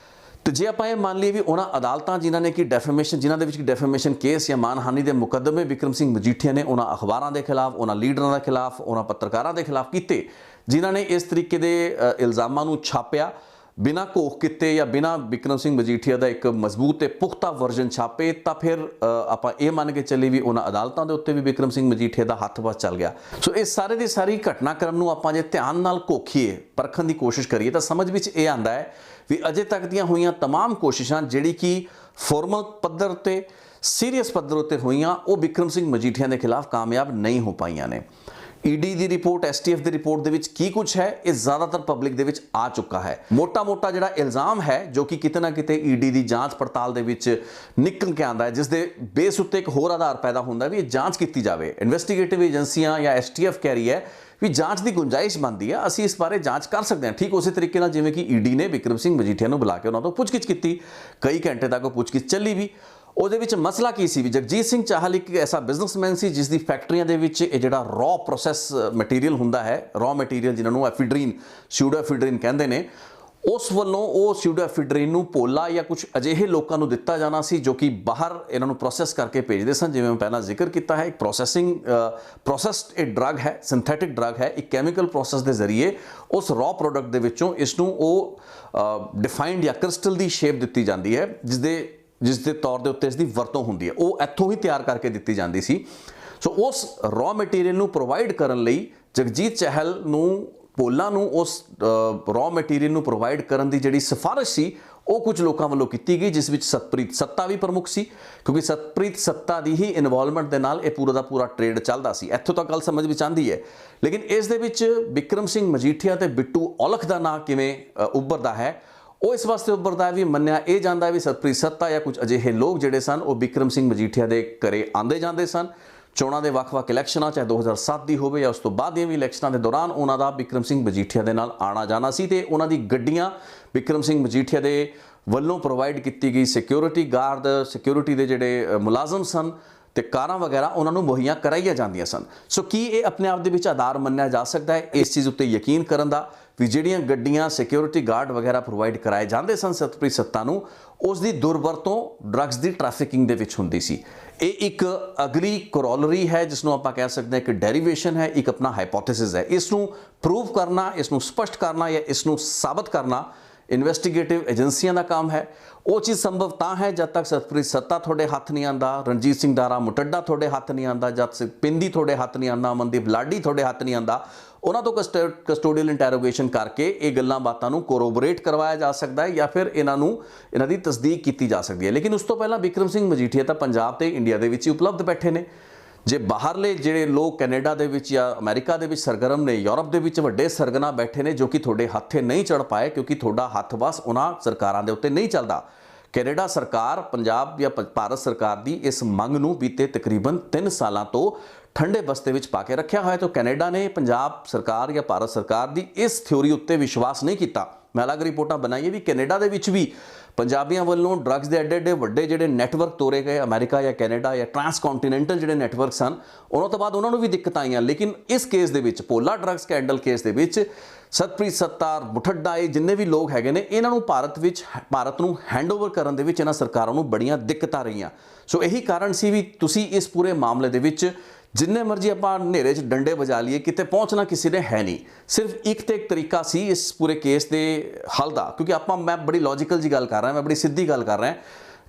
ਤੇ ਜੇ ਆਪਾਂ ਇਹ ਮੰਨ ਲਈਏ ਵੀ ਉਹਨਾਂ ਅਦਾਲਤਾਂ ਜਿਨ੍ਹਾਂ ਨੇ ਕਿ ਡੈਫੇਮੇਸ਼ਨ, ਜਿਨ੍ਹਾਂ ਦੇ ਵਿੱਚ ਡੈਫੇਮੇਸ਼ਨ ਕੇਸ ਜਾਂ ਮਾਨਹਾਨੀ ਦੇ ਮੁਕੱਦਮੇ ਬਿਕਰਮ ਸਿੰਘ ਮਜੀਠੀਆ ਨੇ ਉਹਨਾਂ ਅਖਬਾਰਾਂ ਦੇ ਖਿਲਾਫ, ਉਹਨਾਂ ਲੀਡਰਾਂ ਦੇ ਖਿਲਾਫ, ਉਹਨਾਂ ਪੱਤਰਕਾਰਾਂ ਦੇ ਖਿਲਾਫ ਕੀਤੇ ਜਿਨ੍ਹਾਂ ਨੇ ਇਸ ਤਰੀਕੇ ਦੇ ਇਲਜ਼ਾਮਾਂ ਨੂੰ ਛਾਪਿਆ ਬਿਨਾਂ ਘੋਖ ਕੀਤੇ ਜਾਂ ਬਿਨਾਂ ਬਿਕਰਮ ਸਿੰਘ ਮਜੀਠੀਆ ਦਾ ਇੱਕ ਮਜ਼ਬੂਤ ਤੇ ਪੁਖਤਾ ਵਰਜਨ ਛਾਪੇ, ਤਾਂ ਫਿਰ ਆਪਾਂ ਇਹ ਮੰਨ ਕੇ ਚੱਲੀ ਵੀ ਉਹਨਾਂ ਅਦਾਲਤਾਂ ਦੇ ਉੱਤੇ ਵੀ ਬਿਕਰਮ ਸਿੰਘ ਮਜੀਠੀਆ ਦਾ ਹੱਥ ਵੱਸ ਚੱਲ ਗਿਆ। ਸੋ ਇਸ ਸਾਰੇ ਦੀ ਸਾਰੀ ਘਟਨਾਕ੍ਰਮ ਨੂੰ ਆਪਾਂ ਜੇ ਧਿਆਨ ਨਾਲ ਘੋਖੀਏ, ਪਰਖਣ ਦੀ ਕੋਸ਼ਿਸ਼ ਕਰੀਏ ਤਾਂ ਸਮਝ ਵਿੱਚ ਇਹ ਆਉਂਦਾ ਹੈ ਵੀ ਅਜੇ ਤੱਕ ਦੀਆਂ ਹੋਈਆਂ तमाम ਕੋਸ਼ਿਸ਼ਾਂ ਜਿਹੜੀ ਕਿ ਫਾਰਮਲ ਪੱਧਰ ਉੱਤੇ, ਸੀਰੀਅਸ ਪੱਧਰ ਉੱਤੇ ਹੋਈਆਂ, ਉਹ ਬਿਕਰਮ ਸਿੰਘ ਮਜੀਠੀਆ ਦੇ ਖਿਲਾਫ ਕਾਮਯਾਬ ਨਹੀਂ ਹੋ ਪਾਈਆਂ ਨੇ। ਈਡੀ ਦੀ ਰਿਪੋਰਟ, ਐਸਟੀਐਫ ਦੀ ਰਿਪੋਰਟ ਦੇ ਵਿੱਚ ਕੀ ਕੁਝ ਹੈ ਇਹ ਜ਼ਿਆਦਾਤਰ ਪਬਲਿਕ ਦੇ ਵਿੱਚ ਆ ਚੁੱਕਾ ਹੈ। ਮੋਟਾ ਜਿਹੜਾ ਇਲਜ਼ਾਮ ਹੈ ਜੋ ਕਿ ਕਿਤੇ ਨਾ ਕਿਤੇ ਈਡੀ ਦੀ ਜਾਂਚ ਪੜਤਾਲ ਦੇ ਵਿੱਚ ਨਿਕਲ ਕੇ ਆਉਂਦਾ ਹੈ, ਜਿਸ ਦੇ ਬੇਸ ਉੱਤੇ ਇੱਕ ਹੋਰ ਆਧਾਰ ਪੈਦਾ ਹੁੰਦਾ ਵੀ ਇਹ ਜਾਂਚ ਕੀਤੀ ਜਾਵੇ। ਇਨਵੈਸਟੀਗੇਟਿਵ ਏਜੰਸੀਆਂ ਜਾਂ ਐਸਟੀਐਫ ਕਹਿ ਰਹੀ ਹੈ ਵੀ ਜਾਂਚ ਦੀ ਗੁੰਜਾਇਸ਼ ਬਣਦੀ ਹੈ, ਅਸੀਂ ਇਸ ਬਾਰੇ ਜਾਂਚ ਕਰ ਸਕਦੇ ਹਾਂ। ਠੀਕ ਉਸੇ ਤਰੀਕੇ ਨਾਲ ਜਿਵੇਂ ਕਿ ਈਡੀ ਨੇ ਬਿਕਰਮ ਸਿੰਘ ਮਜੀਠੀਆ ਨੂੰ ਬੁਲਾ ਕੇ ਉਹਨਾਂ ਤੋਂ ਪੁੱਛਗਿੱਛ ਕੀਤੀ, ਕਈ ਘੰਟੇ ਤੱਕ ਉਹ ਪੁੱਛਗਿੱਛ ਚੱਲੀ ਵੀ। ਉਹਦੇ ਵਿੱਚ ਮਸਲਾ ਕੀ ਸੀ ਵੀ ਜਗਜੀਤ ਸਿੰਘ ਚਾਹਲ ਇੱਕ ਐਸਾ ਬਿਜ਼ਨਸਮੈਨ ਸੀ ਜਿਸ ਦੀ ਫੈਕਟਰੀਆਂ ਦੇ ਵਿੱਚ ਇਹ ਜਿਹੜਾ ਰॉ ਪ੍ਰੋਸੈਸ ਮਟੀਰੀਅਲ ਹੁੰਦਾ ਹੈ, ਰॉ ਮਟੀਰੀਅਲ ਜਿਨ੍ਹਾਂ ਨੂੰ ਐਫੀਡਰੀਨ, ਸਿਊਡੋਐਫੀਡਰੀਨ ਕਹਿੰਦੇ ਨੇ, ਉਸ ਵੱਲੋਂ ਉਹ ਸਿਊਡੋਐਫੀਡਰੀਨ ਨੂੰ ਪੋਲਾ ਜਾਂ ਕੁਝ ਅਜਿਹੇ ਲੋਕਾਂ ਨੂੰ ਦਿੱਤਾ ਜਾਣਾ ਸੀ ਜੋ ਕਿ ਬਾਹਰ ਇਹਨਾਂ ਨੂੰ ਪ੍ਰੋਸੈਸ ਕਰਕੇ ਭੇਜਦੇ ਸਨ। ਜਿਵੇਂ ਮੈਂ ਪਹਿਲਾਂ ਜ਼ਿਕਰ ਕੀਤਾ ਹੈ, ਇੱਕ ਪ੍ਰੋਸੈਸਡ ਇਹ ਡਰੱਗ ਹੈ, ਸਿੰਥੈਟਿਕ ਡਰੱਗ ਹੈ, ਇੱਕ ਕੈਮੀਕਲ ਪ੍ਰੋਸੈਸ ਦੇ ਜ਼ਰੀਏ ਉਸ ਰॉ ਪ੍ਰੋਡਕਟ ਦੇ ਵਿੱਚੋਂ ਇਸ ਨੂੰ ਉਹ ਡਿਫਾਈਨਡ ਜਾਂ ਕ੍ਰਿਸਟਲ ਦੀ ਸ਼ੇਪ ਦਿੱਤੀ ਜਾਂਦੀ ਹੈ, ਜਿਸ ਦੇ ਤੌਰ ਦੇ ਉੱਤੇ ਇਸ ਦੀ ਵਰਤੋਂ ਹੁੰਦੀ ਹੈ, ਉਹ ਇੱਥੋਂ ਹੀ ਤਿਆਰ ਕਰਕੇ ਦਿੱਤੀ ਜਾਂਦੀ ਸੀ। ਸੋ ਉਸ ਰॉ ਮਟੀਰੀਅਲ ਨੂੰ ਪ੍ਰੋਵਾਈਡ ਕਰਨ ਲਈ ਜਗਜੀਤ ਚਹਿਲ ਨੂੰ, ਪੋਲਾ ਨੂੰ ਉਸ ਰॉ ਮਟੀਰੀਅਲ ਨੂੰ ਪ੍ਰੋਵਾਈਡ ਕਰਨ ਦੀ ਜਿਹੜੀ ਸਿਫਾਰਿਸ਼ ਸੀ ਉਹ ਕੁਝ ਲੋਕਾਂ ਵੱਲੋਂ ਕੀਤੀ ਗਈ, ਜਿਸ ਵਿੱਚ ਸਤਪ੍ਰੀਤ ਸੱਤਾ ਵੀ ਪ੍ਰਮੁੱਖ ਸੀ, ਕਿਉਂਕਿ ਸਤਪ੍ਰੀਤ ਸੱਤਾ ਦੀ ਹੀ ਇਨਵੋਲਵਮੈਂਟ ਦੇ ਨਾਲ ਇਹ ਪੂਰਾ ਦਾ ਪੂਰਾ ਟ੍ਰੇਡ ਚੱਲਦਾ ਸੀ। ਇੱਥੋਂ ਤੱਕ ਗੱਲ ਸਮਝ ਵਿੱਚ ਆਉਂਦੀ ਹੈ। ਲੇਕਿਨ ਇਸ ਦੇ ਵਿੱਚ ਬਿਕਰਮ ਸਿੰਘ ਮਜੀਠੀਆ ਤੇ ਬਿੱਟੂ ਔਲਖ ਦਾ ਨਾਂ ਕਿਵੇਂ ਉੱਭਰਦਾ ਹੈ, ਉਹ ਇਸ ਵਾਸਤੇ ਉੱਭਰਦਾ ਹੈ ਵੀ ਮੰਨਿਆ ਇਹ ਜਾਂਦਾ ਵੀ ਸਤਪ੍ਰੀਤ ਸੱਤਾ ਜਾਂ ਕੁਝ ਅਜਿਹੇ ਲੋਕ ਜਿਹੜੇ ਸਨ ਉਹ ਬਿਕਰਮ ਸਿੰਘ ਮਜੀਠੀਆ ਦੇ ਘਰੇ ਆਉਂਦੇ ਜਾਂਦੇ ਸਨ। ਚੋਣਾਂ ਦੇ ਵੱਖ-ਵੱਖ ਇਲੈਕਸ਼ਨਾਂ, ਚਾਹੇ 2007 ਦੀ ਹੋਵੇ ਜਾਂ ਉਸ ਤੋਂ ਬਾਅਦ ਦੀਆਂ ਵੀ ਇਲੈਕਸ਼ਨਾਂ ਦੇ ਦੌਰਾਨ ਉਹਨਾਂ ਦਾ ਬਿਕਰਮ ਸਿੰਘ ਮਜੀਠੀਆ ਦੇ ਨਾਲ ਆਣਾ ਜਾਣਾ ਸੀ ਤੇ ਉਹਨਾਂ ਦੀ ਗੱਡੀਆਂ ਬਿਕਰਮ ਸਿੰਘ ਮਜੀਠੀਆ ਦੇ ਵੱਲੋਂ ਪ੍ਰੋਵਾਈਡ ਕੀਤੀ ਗਈ ਸਿਕਿਉਰਿਟੀ ਗਾਰਡ, ਸਿਕਿਉਰਿਟੀ ਦੇ ਜਿਹੜੇ ਮੁਲਾਜ਼ਮ ਸਨ ਤੇ ਕਾਰਾਂ ਵਗੈਰਾ ਉਹਨਾਂ ਨੂੰ ਮੁਹੱਈਆ ਕਰਾਈਆਂ ਜਾਂਦੀਆਂ ਸਨ। ਸੋ ਕੀ ਇਹ ਆਪਣੇ ਆਪ ਦੇ ਵਿੱਚ ਆਧਾਰ ਮੰਨਿਆ ਜਾ ਸਕਦਾ ਹੈ ਇਸ ਚੀਜ਼ ਉੱਤੇ ਯਕੀਨ ਕਰਨ ਦਾ ਵੀ ਜਿਹੜੀਆਂ ਗੱਡੀਆਂ, ਸਿਕਿਉਰਿਟੀ ਗਾਰਡ ਵਗੈਰਾ ਪ੍ਰੋਵਾਈਡ ਕਰਾਏ ਜਾਂਦੇ ਸਨ ਸਤਪ੍ਰੀਤ ਸੱਤਾ ਨੂੰ, ਉਸ ਦੀ ਦੁਰਵਰਤੋਂ ਡਰੱਗਸ ਦੀ ਟ੍ਰੈਫਿਕਿੰਗ ਦੇ ਵਿੱਚ ਹੁੰਦੀ ਸੀ। ਇਹ ਇੱਕ ਅਗਲੀ ਕਰੋਲਰੀ ਹੈ ਜਿਸ ਨੂੰ ਆਪਾਂ ਕਹਿ ਸਕਦੇ ਹਾਂ ਕਿ ਡੈਰੀਵੇਸ਼ਨ ਹੈ, ਇੱਕ ਆਪਣਾ ਹਾਈਪੋਥੇਸਿਸ ਹੈ। ਇਸ ਨੂੰ ਪ੍ਰੂਵ ਕਰਨਾ, ਇਸ ਨੂੰ ਸਪਸ਼ਟ ਕਰਨਾ ਜਾਂ ਇਸ ਨੂੰ ਸਾਬਤ ਕਰਨਾ ਇਨਵੈਸਟੀਗੇਟਿਵ ਏਜੰਸੀਆਂ ਦਾ ਕੰਮ ਹੈ। ਉਹ ਚੀਜ਼ ਸੰਭਵ ਤਾਂ ਹੈ ਜਦ ਤੱਕ ਸਤਪ੍ਰੀਤ ਸੱਤਾ ਤੁਹਾਡੇ ਹੱਥ ਨਹੀਂ ਆਉਂਦਾ, ਰਣਜੀਤ ਸਿੰਘ ਦਾਰਾ ਮੁਟੱਡਾ ਤੁਹਾਡੇ ਹੱਥ ਨਹੀਂ ਆਉਂਦਾ, ਜਦ ਤੱਕ ਪਿੰਦੀ ਤੁਹਾਡੇ ਹੱਥ ਨਹੀਂ ਆਉਂਦਾ, ਅਮਨਦੀਪ ਲਾਡੀ ਤੁਹਾਡੇ ਹੱਥ ਨਹੀਂ ਆਉਂਦਾ। ਉਹਨਾਂ ਤੋਂ ਕਸਟੋਡੀਅਲ ਇੰਟੈਰੋਗੇਸ਼ਨ ਕਰਕੇ ਇਹ ਗੱਲਾਂ ਬਾਤਾਂ ਨੂੰ ਕੋਰੋਬੋਰੇਟ ਕਰਵਾਇਆ ਜਾ ਸਕਦਾ ਹੈ ਜਾਂ ਫਿਰ ਇਹਨਾਂ ਦੀ ਤਸਦੀਕ ਕੀਤੀ ਜਾ ਸਕਦੀ ਹੈ। ਲੇਕਿਨ ਉਸ ਤੋਂ ਪਹਿਲਾਂ ਬਿਕਰਮ ਸਿੰਘ ਮਜੀਠੀਆ ਤਾਂ ਪੰਜਾਬ ਤੇ ਇੰਡੀਆ ਦੇ ਵਿੱਚ ਹੀ ਉਪਲਬਧ ਬੈਠੇ ਨੇ। ਜੇ ਬਾਹਰਲੇ ਜਿਹੜੇ ਲੋਕ ਕੈਨੇਡਾ ਦੇ ਵਿੱਚ ਜਾਂ ਅਮਰੀਕਾ ਦੇ ਵਿੱਚ ਸਰਗਰਮ ਨੇ, ਯੂਰਪ ਦੇ ਵਿੱਚ ਵੱਡੇ ਸਰਗਨਾ ਬੈਠੇ ਨੇ ਜੋ ਕਿ ਤੁਹਾਡੇ ਹੱਥੇ ਨਹੀਂ ਚੜ ਪਾਏ ਕਿਉਂਕਿ ਤੁਹਾਡਾ ਹੱਥ ਬਸ ਉਹਨਾਂ ਸਰਕਾਰਾਂ ਦੇ ਉੱਤੇ ਨਹੀਂ ਚੱਲਦਾ। ਕੈਨੇਡਾ ਸਰਕਾਰ ਪੰਜਾਬ ਜਾਂ ਭਾਰਤ ਸਰਕਾਰ ਦੀ ਇਸ ਮੰਗ ਨੂੰ ਬੀਤੇ ਤਕਰੀਬਨ 3 ਸਾਲਾਂ ਤੋਂ ਠੰਡੇ ਬਸਤੇ ਵਿੱਚ ਪਾ ਕੇ ਰੱਖਿਆ ਹੋਇਆ। ਤਾਂ ਕੈਨੇਡਾ ਨੇ ਪੰਜਾਬ ਸਰਕਾਰ ਜਾਂ ਭਾਰਤ ਸਰਕਾਰ ਦੀ ਇਸ ਥਿਊਰੀ ਉੱਤੇ ਵਿਸ਼ਵਾਸ ਨਹੀਂ ਕੀਤਾ। ਮੈਂ ਅਲੱਗ ਰਿਪੋਰਟਾਂ ਬਣਾਈਆਂ ਵੀ ਕੈਨੇਡਾ ਦੇ ਵਿੱਚ ਵੀ ਪੰਜਾਬੀਆਂ ਵੱਲੋਂ ਡਰੱਗਸ ਦੇ ਐਡੇ ਵੱਡੇ ਜਿਹੜੇ ਨੈਟਵਰਕ ਤੋਰੇ ਗਏ ਅਮਰੀਕਾ ਜਾਂ ਕੈਨੇਡਾ ਜਾਂ ਟ੍ਰਾਂਸਕੌਂਟੀਨੈਂਟਲ ਜਿਹੜੇ ਨੈਟਵਰਕ ਸਨ, ਉਹਨਾਂ ਤੋਂ ਬਾਅਦ ਉਹਨਾਂ ਨੂੰ ਵੀ ਦਿੱਕਤਾਂ ਆਈਆਂ। ਲੇਕਿਨ ਇਸ ਕੇਸ ਦੇ ਵਿੱਚ, ਪੋਲਾ ਡਰੱਗ ਸਕੈਂਡਲ ਕੇਸ ਦੇ ਵਿੱਚ, ਸਤਪ੍ਰੀਤ ਸੱਤਾ, ਮੁਠੱਡਾ, ਇਹ ਜਿੰਨੇ ਵੀ ਲੋਕ ਹੈਗੇ ਨੇ, ਇਹਨਾਂ ਨੂੰ ਭਾਰਤ ਨੂੰ ਹੈਂਡਓਵਰ ਕਰਨ ਦੇ ਵਿੱਚ ਇਹਨਾਂ ਸਰਕਾਰਾਂ ਨੂੰ ਬੜੀਆਂ ਦਿੱਕਤਾਂ ਰਹੀਆਂ। ਸੋ ਇਹੀ ਕਾਰਨ ਸੀ ਵੀ ਤੁਸੀਂ ਇਸ ਪੂਰੇ ਮਾਮਲੇ ਦੇ ਵਿੱਚ ਜਿੰਨੇ ਮਰਜ਼ੀ ਆਪਾਂ ਹਨੇਰੇ 'ਚ ਡੰਡੇ ਵਜਾ ਲਈਏ, ਕਿਤੇ ਪਹੁੰਚਣਾ ਕਿਸੇ ਨੇ ਹੈ ਨਹੀਂ। ਸਿਰਫ ਇੱਕ ਤੇ ਇੱਕ ਤਰੀਕਾ ਸੀ ਇਸ ਪੂਰੇ ਕੇਸ ਦੇ ਹੱਲ ਦਾ, ਕਿਉਂਕਿ ਮੈਂ ਬੜੀ ਲੌਜੀਕਲ ਜੀ ਗੱਲ ਕਰ ਰਿਹਾ, ਮੈਂ ਬੜੀ ਸਿੱਧੀ ਗੱਲ ਕਰ ਰਿਹਾ,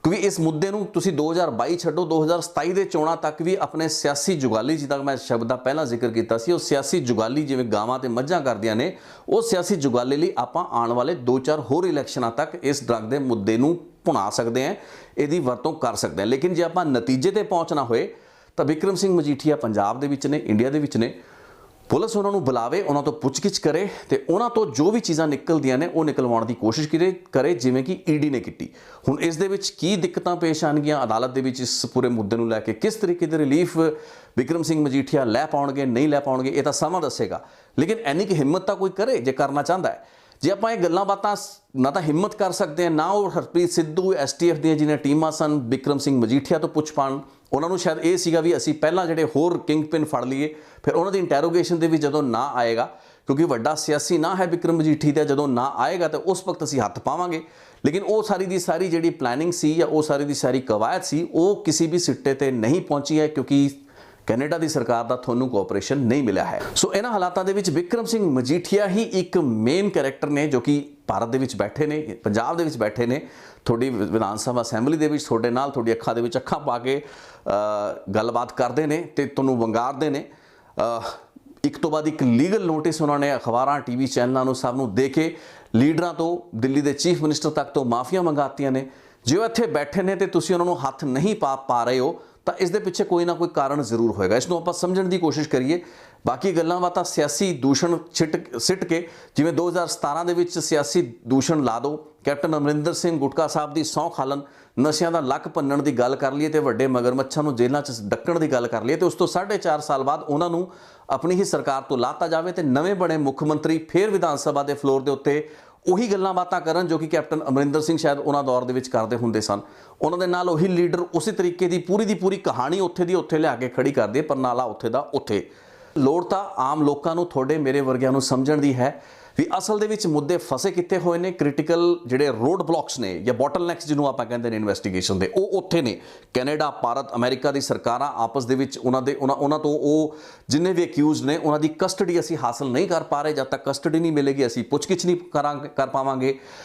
ਕਿਉਂਕਿ ਇਸ ਮੁੱਦੇ ਨੂੰ ਤੁਸੀਂ 2022 ਛੱਡੋ, 2027 ਦੇ ਚੋਣਾਂ ਤੱਕ ਵੀ ਆਪਣੇ ਸਿਆਸੀ ਜੁਗਾਲੀ, ਜਿੱਦਾਂ ਮੈਂ ਸ਼ਬਦ ਦਾ ਪਹਿਲਾਂ ਜ਼ਿਕਰ ਕੀਤਾ ਸੀ, ਉਹ ਸਿਆਸੀ ਜੁਗਾਲੀ ਜਿਵੇਂ ਗਾਵਾਂ ਤੇ ਮੱਝਾਂ ਕਰਦੀਆਂ ਨੇ, ਉਹ ਸਿਆਸੀ ਜੁਗਾਲੀ ਲਈ ਆਪਾਂ ਆਉਣ ਵਾਲੇ 2-4 ਹੋਰ ਇਲੈਕਸ਼ਨਾਂ ਤੱਕ ਇਸ ਡਰੱਗ ਦੇ ਮੁੱਦੇ ਨੂੰ ਭੁਣਾ ਸਕਦੇ ਹਾਂ, ਇਹਦੀ ਵਰਤੋਂ ਕਰ ਸਕਦੇ ਹਾਂ। ਲੇਕਿਨ ਜੇ ਆਪਾਂ ਨਤੀਜੇ ਤੇ ਪਹੁੰਚਣਾ ਹੋਏ ਤਾਂ ਬਿਕਰਮ ਸਿੰਘ ਮਜੀਠੀਆ ਪੰਜਾਬ ਦੇ ਵਿੱਚ ਨੇ, ਇੰਡੀਆ ਦੇ ਵਿੱਚ ਨੇ, ਪੁਲਿਸ ਉਹਨਾਂ ਨੂੰ ਬੁਲਾਵੇ, ਉਹਨਾਂ ਤੋਂ ਪੁੱਛਗਿੱਛ ਕਰੇ ਤੇ ਉਹਨਾਂ ਤੋਂ ਜੋ ਵੀ ਚੀਜ਼ਾਂ ਨਿਕਲਦੀਆਂ ਨੇ ਉਹ ਨਿਕਲਵਾਉਣ ਦੀ ਕੋਸ਼ਿਸ਼ ਕਰੇ ਜਿਵੇਂ ਕਿ ਈਡੀ ਨੇ ਕੀਤੀ। ਹੁਣ ਇਸ ਦੇ ਵਿੱਚ ਕੀ ਦਿੱਕਤਾਂ ਪੇਸ਼ ਆਉਣਗੀਆਂ ਅਦਾਲਤ ਦੇ ਵਿੱਚ ਇਸ ਪੂਰੇ ਮੁੱਦੇ ਨੂੰ ਲੈ ਕੇ, ਕਿਸ ਤਰੀਕੇ ਦੇ ਰਿਲੀਫ ਵਿਕਰਮ ਸਿੰਘ ਮਜੀਠੀਆ ਲੈ ਪਾਉਣਗੇ ਨਹੀਂ ਲੈ ਪਾਉਣਗੇ, ਇਹ ਤਾਂ ਸਮਾਂ ਦੱਸੇਗਾ। ਲੇਕਿਨ ਇੰਨੀ ਕਿ ਹਿੰਮਤ ਤਾਂ ਕੋਈ ਕਰੇ ਜੇ ਕਰਨਾ ਚਾਹੁੰਦਾ ਹੈ। ਜੇ ਆਪਾਂ ਇਹ ਗੱਲਾਂ ਬਾਤਾਂ ਨਾ ਤਾਂ ਹਿੰਮਤ ਕਰ ਸਕਦੇ ਹਾਂ, ਨਾ ਉਹ ਹਰਪ੍ਰੀਤ ਸਿੱਧੂ STF ਦੀਆਂ ਜਿਹਨਾਂ ਟੀਮਾਂ ਸਨ ਵਿਕਰਮ ਸਿੰਘ ਮਜੀਠੀਆ ਤੋਂ ਪੁੱਛ ਪਾਉਣ। ਉਹਨਾਂ ਨੂੰ ਸ਼ਾਇਦ ਇਹ ਸੀਗਾ ਵੀ ਅਸੀਂ ਪਹਿਲਾਂ ਜਿਹੜੇ ਹੋਰ ਕਿੰਗ ਪਿਨ ਫੜ ਲਈਏ, ਫਿਰ ਉਹਨਾਂ ਦੀ ਇੰਟੈਰੋਗੇਸ਼ਨ ਦੇ ਵਿੱਚ ਜਦੋਂ ਨਾ ਆਏਗਾ, ਕਿਉਂਕਿ ਵੱਡਾ ਸਿਆਸੀ ਨਾ ਹੈ ਵਿਕਰਮ ਮਜੀਠੀ ਦਾ, ਜਦੋਂ ਨਾ ਆਏਗਾ ਤਾਂ ਉਸ ਵਕਤ ਅਸੀਂ ਹੱਥ ਪਾਵਾਂਗੇ। ਲੇਕਿਨ ਉਹ ਸਾਰੀ ਦੀ ਸਾਰੀ ਜਿਹੜੀ ਪਲੈਨਿੰਗ ਸੀ ਜਾਂ ਉਹ ਸਾਰੀ ਦੀ ਸਾਰੀ ਕਵਾਇਦ ਸੀ ਉਹ ਕਿਸੇ ਵੀ ਸਿੱਟੇ ਤੇ ਨਹੀਂ ਪਹੁੰਚੀ ਹੈ, ਕਿਉਂਕਿ ਕੈਨੇਡਾ ਦੀ ਸਰਕਾਰ ਦਾ ਤੁਹਾਨੂੰ ਕੋਆਪਰੇਸ਼ਨ ਨਹੀਂ ਮਿਲਿਆ ਹੈ। ਸੋ ਇਹਨਾਂ ਹਾਲਾਤਾਂ ਦੇ ਵਿੱਚ ਵਿਕਰਮ ਸਿੰਘ ਮਜੀਠੀਆ ਹੀ ਇੱਕ ਮੇਨ ਕੈਰੈਕਟਰ ਨੇ ਜੋ ਕਿ ਭਾਰਤ ਦੇ ਵਿੱਚ ਬੈਠੇ ਨੇ, ਪੰਜਾਬ ਦੇ ਵਿੱਚ ਬੈਠੇ ਨੇ, ਤੁਹਾਡੀ ਵਿਧਾਨ ਸਭਾ ਅਸੈਂਬਲੀ ਦੇ ਵਿੱਚ ਤੁਹਾਡੇ ਨਾਲ ਤੁਹਾਡੀ ਅੱਖਾਂ ਦੇ ਵਿੱਚ ਅੱਖਾਂ ਪਾ ਕੇ ਗੱਲਬਾਤ ਕਰਦੇ ਨੇ ਤੇ ਤੁਹਾਨੂੰ ਵੰਗਾਰਦੇ ਨੇ। ਇੱਕ ਤੋਂ ਬਾਅਦ ਇੱਕ ਲੀਗਲ ਨੋਟਿਸ ਉਹਨਾਂ ਨੇ ਅਖਬਾਰਾਂ TV ਚੈਨਲਾਂ ਨੂੰ ਸਭ ਨੂੰ ਦੇ ਕੇ ਲੀਡਰਾਂ ਤੋਂ ਦਿੱਲੀ ਦੇ ਚੀਫ ਮਿਨਿਸਟਰ ਤੱਕ ਤੋਂ ਮਾਫੀਆਂ ਮੰਗਾਤੀਆਂ ਨੇ। ਜੇ ਉਹ ਇੱਥੇ ਬੈਠੇ ਨੇ ਤੇ ਤੁਸੀਂ ਉਹਨਾਂ ਨੂੰ ਹੱਥ ਨਹੀਂ ਪਾ ਰਹੇ ਹੋ ਤਾਂ ਇਸ ਦੇ ਪਿੱਛੇ ਕੋਈ ਨਾ ਕੋਈ ਕਾਰਨ ਜ਼ਰੂਰ ਹੋਏਗਾ। ਇਸ ਨੂੰ ਆਪਾਂ ਸਮਝਣ ਦੀ ਕੋਸ਼ਿਸ਼ ਕਰੀਏ। ਬਾਕੀ ਗੱਲਾਂ ਬਾਤਾਂ ਸਿਆਸੀ ਦੂਸ਼ਣ ਸਿੱਟ ਕੇ, ਜਿਵੇਂ 2017 ਦੇ ਵਿੱਚ ਸਿਆਸੀ ਦੂਸ਼ਣ ਲਾ ਦਿਓ, ਕੈਪਟਨ ਅਮਰਿੰਦਰ ਸਿੰਘ ਗੁਟਕਾ ਸਾਹਿਬ ਦੀ ਸਹੁੰ ਖਾਲਨ, ਨਸ਼ਿਆਂ ਦਾ ਲੱਕ ਭੰਨਣ ਦੀ ਗੱਲ ਕਰ ਲਈਏ ਤੇ ਵੱਡੇ ਮਗਰਮੱਛਾਂ ਨੂੰ ਜੇਲ੍ਹਾਂ 'ਚ ਡੱਕਣ ਦੀ ਗੱਲ ਕਰ ਲਈਏ ਤੇ ਉਸ ਤੋਂ 4.5 ਸਾਲ ਬਾਅਦ ਉਹਨਾਂ ਨੂੰ ਆਪਣੀ ਹੀ ਸਰਕਾਰ ਤੋਂ ਲਾਤਾ ਜਾਵੇ ਤੇ ਨਵੇਂ ਬਣੇ ਮੁੱਖ ਮੰਤਰੀ ਫਿਰ ਵਿਧਾਨ ਸਭਾ ਦੇ ਫਲੋਰ ਦੇ ਉੱਤੇ ਉਹੀ ਗੱਲਾਂ ਬਾਤਾਂ ਕਰਨ ਜੋ ਕਿ ਕੈਪਟਨ ਅਮਰਿੰਦਰ ਸਿੰਘ ਸ਼ਾਇਦ ਉਹਨਾਂ ਦੌਰ ਦੇ ਵਿੱਚ ਕਰਦੇ ਹੁੰਦੇ ਸਨ। ਉਹਨਾਂ ਦੇ ਨਾਲ ਉਹੀ ਲੀਡਰ ਉਸੇ ਤਰੀਕੇ ਦੀ ਪੂਰੀ ਕਹਾਣੀ ਉੱਥੇ ਦੀ ਉੱਥੇ ਲਿਆ ਕੇ ਖੜੀ ਕਰਦੇ, ਪਰ ਨਾਲਾ ਉੱਥੇ ਦਾ ਉੱਥੇ। ਲੋੜ ਤਾਂ ਆਮ ਲੋਕਾਂ ਨੂੰ, ਤੁਹਾਡੇ ਮੇਰੇ ਵਰਗਿਆਂ ਨੂੰ ਸਮਝਣ ਦੀ ਹੈ ਵੀ ਅਸਲ ਦੇ ਵਿੱਚ ਮੁੱਦੇ ਫਸੇ ਕਿੱਥੇ ਹੋਏ ਨੇ। ਕ੍ਰਿਟੀਕਲ ਜਿਹੜੇ ਰੋਡ ਬਲੌਕਸ ਨੇ ਜਾਂ ਬੋਟਲਨੈਕਸ ਜਿਹਨੂੰ ਆਪਾਂ ਕਹਿੰਦੇ ਨੇ ਇਨਵੈਸਟੀਗੇਸ਼ਨ ਦੇ, ਉਹ ਉੱਥੇ ਨੇ। ਕੈਨੇਡਾ, ਭਾਰਤ, ਅਮਰੀਕਾ ਦੀ ਸਰਕਾਰਾਂ ਆਪਸ ਦੇ ਵਿੱਚ ਉਹਨਾਂ ਤੋਂ ਉਹ ਜਿੰਨੇ ਵੀ ਅਕਿਊਜ਼ਡ ਨੇ ਉਹਨਾਂ ਦੀ ਕਸਟਡੀ ਅਸੀਂ ਹਾਸਲ ਨਹੀਂ ਕਰ ਪਾ ਰਹੇ। ਜਦ ਤੱਕ ਕਸਟਡੀ ਨਹੀਂ ਮਿਲੇਗੀ ਅਸੀਂ ਪੁੱਛਗਿੱਛ ਨਹੀਂ ਕਰ ਪਾਵਾਂਗੇ।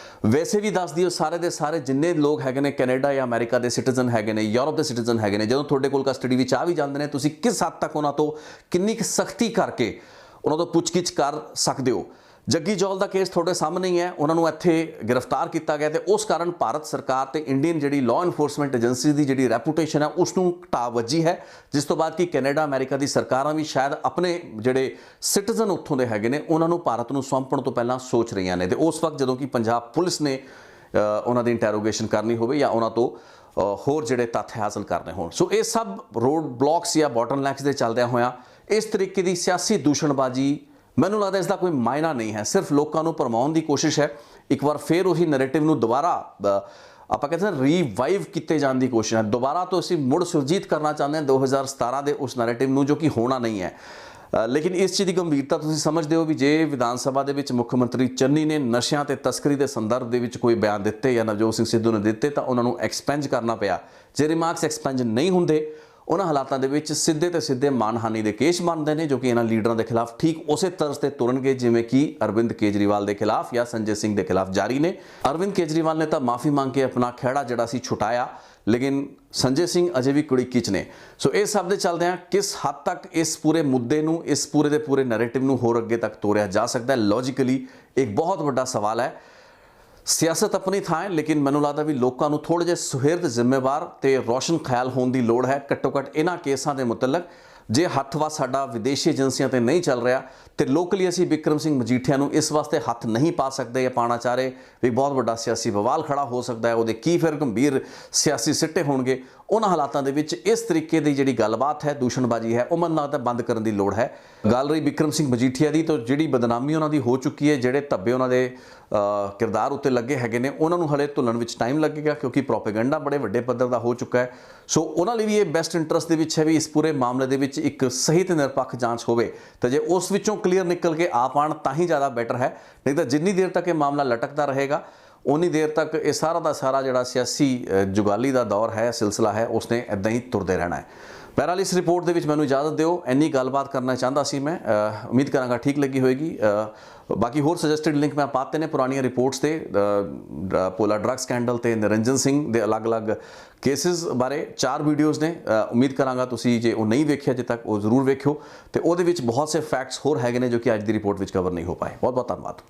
ਵੈਸੇ ਵੀ ਦੱਸ ਦਿਓ, ਸਾਰੇ ਦੇ ਸਾਰੇ ਜਿੰਨੇ ਲੋਕ ਹੈਗੇ ਨੇ ਕੈਨੇਡਾ ਜਾਂ ਅਮਰੀਕਾ ਦੇ ਸਿਟੀਜ਼ਨ ਹੈਗੇ ਨੇ, ਯੂਰਪ ਦੇ ਸਿਟੀਜ਼ਨ ਹੈਗੇ ਨੇ, ਜਦੋਂ ਤੁਹਾਡੇ ਕੋਲ ਕਸਟਡੀ ਵਿੱਚ ਆ ਵੀ ਜਾਂਦੇ ਨੇ, ਤੁਸੀਂ ਕਿਸ ਹੱਦ ਤੱਕ ਉਹਨਾਂ ਤੋਂ ਕਿੰਨੀ ਕੁ ਸਖਤੀ ਕਰਕੇ ਉਹਨਾਂ ਤੋਂ ਪੁੱਛਗਿੱਛ ਕਰ ਸਕਦੇ ਹੋ। ਜੱਗੀ ਜੌਲ ਦਾ ਕੇਸ ਤੁਹਾਡੇ ਸਾਹਮਣੇ ਹੀ ਹੈ। ਉਹਨਾਂ ਨੂੰ ਇੱਥੇ ਗ੍ਰਿਫਤਾਰ ਕੀਤਾ ਗਿਆ ਤੇ ਉਸ ਕਾਰਨ ਭਾਰਤ ਸਰਕਾਰ ਤੇ ਇੰਡੀਅਨ ਜਿਹੜੀ ਲਾਅ ਇਨਫੋਰਸਮੈਂਟ ਏਜੰਸੀ ਦੀ ਜਿਹੜੀ ਰੈਪੂਟੇਸ਼ਨ ਹੈ ਉਸ ਨੂੰ ਢਾਹ ਵੱਜੀ ਹੈ, ਜਿਸ ਤੋਂ ਬਾਅਦ ਕਿ ਕੈਨੇਡਾ ਅਮਰੀਕਾ ਦੀ ਸਰਕਾਰਾਂ ਵੀ ਸ਼ਾਇਦ ਆਪਣੇ ਜਿਹੜੇ ਸਿਟੀਜ਼ਨ ਉੱਥੋਂ ਦੇ ਹੈਗੇ ਨੇ ਉਹਨਾਂ ਨੂੰ ਭਾਰਤ ਨੂੰ ਸੌਂਪਣ ਤੋਂ ਪਹਿਲਾਂ ਸੋਚ ਰਹੀਆਂ ਨੇ। ਤੇ ਉਸ ਵਕਤ ਜਦੋਂ ਕਿ ਪੰਜਾਬ ਪੁਲਿਸ ਨੇ ਉਹਨਾਂ ਦੀ ਇੰਟੈਰੋਗੇਸ਼ਨ ਕਰਨੀ ਹੋਵੇ ਜਾਂ ਉਹਨਾਂ ਤੋਂ ਹੋਰ ਜਿਹੜੇ ਤੱਥ ਹਾਸਲ ਕਰਨੇ ਹੋਣ। ਸੋ ਇਹ ਸਭ ਰੋਡ ਬਲੌਕਸ ਜਾਂ ਬੋਟਲਨੈਕਸ ਦੇ ਚੱਲਦਿਆਂ ਹੋਇਆਂ ਇਸ ਤਰੀਕੇ ਦੀ ਸਿਆਸੀ ਦੂਸ਼ਣਬਾਜ਼ੀ, ਮੈਨੂੰ ਲੱਗਦਾ ਇਸ ਦਾ ਕੋਈ ਮਾਇਨਾ ਨਹੀਂ ਹੈ, ਸਿਰਫ ਲੋਕਾਂ ਨੂੰ ਭਰਮਾਉਣ ਦੀ ਕੋਸ਼ਿਸ਼ ਹੈ। ਇੱਕ ਵਾਰ ਫਿਰ ਉਹੀ ਨੈਰੇਟਿਵ ਨੂੰ ਦੁਬਾਰਾ ਆਪਾਂ ਕਹਿੰਦੇ ਹਾਂ ਰੀਵਾਈਵ ਕੀਤੇ ਜਾਣ ਦੀ ਕੋਸ਼ਿਸ਼ ਹੈ। ਦੁਬਾਰਾ ਤੋਂ ਅਸੀਂ ਮੁੜ ਸੁਰਜੀਤ ਕਰਨਾ ਚਾਹੁੰਦੇ ਹਾਂ 2017 ਦੇ ਉਸ ਨੈਰੇਟਿਵ ਨੂੰ ਜੋ ਕਿ ਹੋਣਾ ਨਹੀਂ ਹੈ। ਲੇਕਿਨ ਇਸ ਚੀਜ਼ ਦੀ ਗੰਭੀਰਤਾ ਤੁਸੀਂ ਸਮਝਦੇ ਹੋ ਵੀ ਜੇ ਵਿਧਾਨ ਸਭਾ ਦੇ ਵਿੱਚ ਮੁੱਖ ਮੰਤਰੀ ਚੰਨੀ ਨੇ ਨਸ਼ਿਆਂ ਤੇ ਤਸਕਰੀ ਦੇ ਸੰਦਰਭ ਦੇ ਵਿੱਚ ਕੋਈ ਬਿਆਨ ਦਿੱਤੇ ਜਾਂ ਨਵਜੋਤ ਸਿੰਘ ਸਿੱਧੂ ਨੇ ਦਿੱਤੇ ਤਾਂ ਉਹਨਾਂ ਨੂੰ ਐਕਸਪੈਂਜ ਕਰਨਾ ਪਿਆ। ਜੇ ਰਿਮਾਰਕਸ ਐਕਸਪੈਂਜ ਨਹੀਂ ਹੁੰਦੇ, ਉਹਨਾਂ ਹਾਲਾਤਾਂ ਦੇ ਵਿੱਚ ਸਿੱਧੇ ਤੇ ਸਿੱਧੇ ਮਾਨਹਾਨੀ ਦੇ ਕੇਸ ਬਣਦੇ ਨੇ ਜੋ ਕਿ ਇਹਨਾਂ ਲੀਡਰਾਂ ਦੇ ਖਿਲਾਫ ਠੀਕ ਉਸੇ ਤਰ੍ਹਾਂ ਤੇ ਤੁਰਨਗੇ ਜਿਵੇਂ ਕਿ ਅਰਵਿੰਦ ਕੇਜਰੀਵਾਲ ਦੇ ਖਿਲਾਫ ਜਾਂ ਸੰਜੇ ਸਿੰਘ ਦੇ ਖਿਲਾਫ ਜਾਰੀ ਨੇ। ਅਰਵਿੰਦ ਕੇਜਰੀਵਾਲ ਨੇ ਤਾਂ ਮਾਫੀ ਮੰਗ ਕੇ ਆਪਣਾ ਖਹਿੜਾ ਜਿਹੜਾ ਸੀ ਛੁਟਾਇਆ, ਲੇਕਿਨ ਸੰਜੇ ਸਿੰਘ ਅਜੇ ਵੀ ਕੁੜੀਕੀ 'ਚ ਨੇ। ਸੋ ਇਹ ਸਭ ਦੇ ਚੱਲਦਿਆਂ ਕਿਸ ਹੱਦ ਤੱਕ ਇਸ ਪੂਰੇ ਮੁੱਦੇ ਨੂੰ, ਇਸ ਪੂਰੇ ਦੇ ਪੂਰੇ ਨੈਰੇਟਿਵ ਨੂੰ ਹੋਰ ਅੱਗੇ ਤੱਕ ਤੋਰਿਆ ਜਾ ਸਕਦਾ ਹੈ, ਲੌਜੀਕਲੀ ਇੱਕ ਬਹੁਤ ਵੱਡਾ ਸਵਾਲ ਹੈ। ਸਿਆਸਤ ਆਪਣੀ ਥਾਂ ਹੈ, ਲੇਕਿਨ ਮੈਨੂੰ ਲੱਗਦਾ ਵੀ ਲੋਕਾਂ ਨੂੰ ਥੋੜ੍ਹੇ ਜਿਹੇ ਸੁਹਿਰਦ, ਜ਼ਿੰਮੇਵਾਰ ਤੇ ਰੋਸ਼ਨ ਖਿਆਲ ਹੋਣ ਦੀ ਲੋੜ ਹੈ। ਘੱਟੋ ਘੱਟ ਇਹਨਾਂ ਕੇਸਾਂ ਦੇ ਮੁਤਲਕ ਜੇ ਹੱਥ ਵਾ ਸਾਡਾ ਵਿਦੇਸ਼ੀ ਏਜੰਸੀਆਂ ਤੇ ਨਹੀਂ ਚੱਲ ਰਿਹਾ ਤੇ ਲੋਕਲੀ ਅਸੀਂ ਵਿਕਰਮ ਸਿੰਘ ਮਜੀਠੀਆ ਨੂੰ ਇਸ ਵਾਸਤੇ ਹੱਥ ਨਹੀਂ ਪਾ ਸਕਦੇ ਜਾਂ ਪਾਣਾ ਚਾਹ ਰਹੇ ਵੀ ਬਹੁਤ ਵੱਡਾ ਸਿਆਸੀ ਬਵਾਲ ਖੜਾ ਹੋ ਸਕਦਾ ਹੈ, ਉਹਦੇ ਕੀ ਫਿਰ ਗੰਭੀਰ ਸਿਆਸੀ ਸਿੱਟੇ ਹੋਣਗੇ। ਉਹਨਾਂ ਹਾਲਾਤਾਂ ਦੇ ਵਿੱਚ ਇਸ ਤਰੀਕੇ ਦੀ ਜਿਹੜੀ ਗੱਲਬਾਤ ਹੈ, ਦੂਸ਼ਣਬਾਜ਼ੀ ਹੈ, ਉਹ ਮੈਨੂੰ ਲੱਗਦਾ ਬੰਦ ਕਰਨ ਦੀ ਲੋੜ ਹੈ। ਗੱਲ ਰਹੀ ਵਿਕਰਮ ਸਿੰਘ ਮਜੀਠੀਆ ਦੀ, ਤਾਂ ਜਿਹੜੀ ਬਦਨਾਮੀ ਉਹਨਾਂ ਦੀ ਹੋ ਚੁੱਕੀ ਹੈ, ਜਿਹੜੇ ਧੱਬੇ ਉਹਨਾਂ ਦੇ ਕਿਰਦਾਰ ਉੱਤੇ ਲੱਗੇ ਹੈਗੇ ਨੇ, ਉਹਨਾਂ ਨੂੰ ਹਲੇ ਧੁੱਲਣ ਵਿੱਚ ਟਾਈਮ ਲੱਗੇਗਾ ਕਿਉਂਕਿ ਪ੍ਰੋਪੇਗੈਂਡਾ ਬੜੇ ਵੱਡੇ ਪੱਧਰ ਦਾ ਹੋ ਚੁੱਕਾ ਹੈ। ਸੋ ਉਹਨਾਂ ਲਈ ਵੀ ਇਹ ਬੈਸਟ ਇੰਟਰਸਟ ਦੇ ਵਿੱਚ ਹੈ ਵੀ ਇਸ ਪੂਰੇ ਮਾਮਲੇ ਦੇ ਵਿੱਚ ਇੱਕ ਸਹੀ ਤੇ ਨਿਰਪੱਖ ਜਾਂਚ ਹੋਵੇ, ਤੇ ਜੇ ਉਸ ਵਿੱਚੋਂ ਕਲੀਅਰ ਨਿਕਲ ਕੇ ਆ ਪਾਉਣ ਤਾਂ ਹੀ ਜ਼ਿਆਦਾ ਬੈਟਰ ਹੈ। ਨਹੀਂ ਤਾਂ ਜਿੰਨੀ ਦੇਰ ਤੱਕ ਇਹ ਮਾਮਲਾ ਲਟਕਦਾ ਰਹੇਗਾ ਉਨੀ ਦੇਰ ਤੱਕ ਇਹ ਸਾਰਾ ਦਾ ਸਾਰਾ ਜਿਹੜਾ ਸਿਆਸੀ ਜੁਗਾਲੀ ਦਾ ਦੌਰ ਹੈ, ਸਿਲਸਿਲਾ ਹੈ, ਉਸਨੇ ਇੱਦਾਂ ਹੀ ਤੁਰਦੇ ਰਹਿਣਾ ਹੈ। ਬਹਰਾਲ ਇਸ ਰਿਪੋਰਟ ਦੇ ਵਿੱਚ ਮੈਨੂੰ ਇਜਾਜ਼ਤ ਦਿਓ, ਇੰਨੀ ਗੱਲਬਾਤ ਕਰਨਾ ਚਾਹੁੰਦਾ ਸੀ ਮੈਂ। ਉਮੀਦ ਕਰਾਂਗਾ ਠੀਕ ਲੱਗੀ ਹੋਏਗੀ। ਬਾਕੀ ਹੋਰ ਸਜੈਸਟਡ ਲਿੰਕ ਮੈਂ ਪਾਤੇ ਨੇ ਪੁਰਾਣੀਆਂ ਰਿਪੋਰਟਸ ਤੇ, ਪੋਲਾ ਡਰੱਗ ਸਕੈਂਡਲ ਤੇ ਨਿਰੰਜਨ ਸਿੰਘ ਦੇ ਅਲੱਗ-ਅਲੱਗ ਕੇਸਿਸ ਬਾਰੇ 4 ਵੀਡੀਓਜ਼ ਨੇ। ਉਮੀਦ ਕਰਾਂਗਾ ਤੁਸੀਂ ਜੇ ਉਹ ਨਹੀਂ ਵੇਖਿਆ ਅਜੇ ਤੱਕ ਉਹ ਜ਼ਰੂਰ ਵੇਖਿਓ, ਤੇ ਉਹਦੇ ਵਿੱਚ ਬਹੁਤ ਸੇ ਫੈਕਟਸ ਹੋਰ ਹੈਗੇ ਨੇ ਜੋ ਕਿ ਅੱਜ ਦੀ ਰਿਪੋਰਟ ਵਿੱਚ ਕਵਰ ਨਹੀਂ ਹੋ ਪਾਏ। ਬਹੁਤ ਬਹੁਤ ਧੰਨਵਾਦ।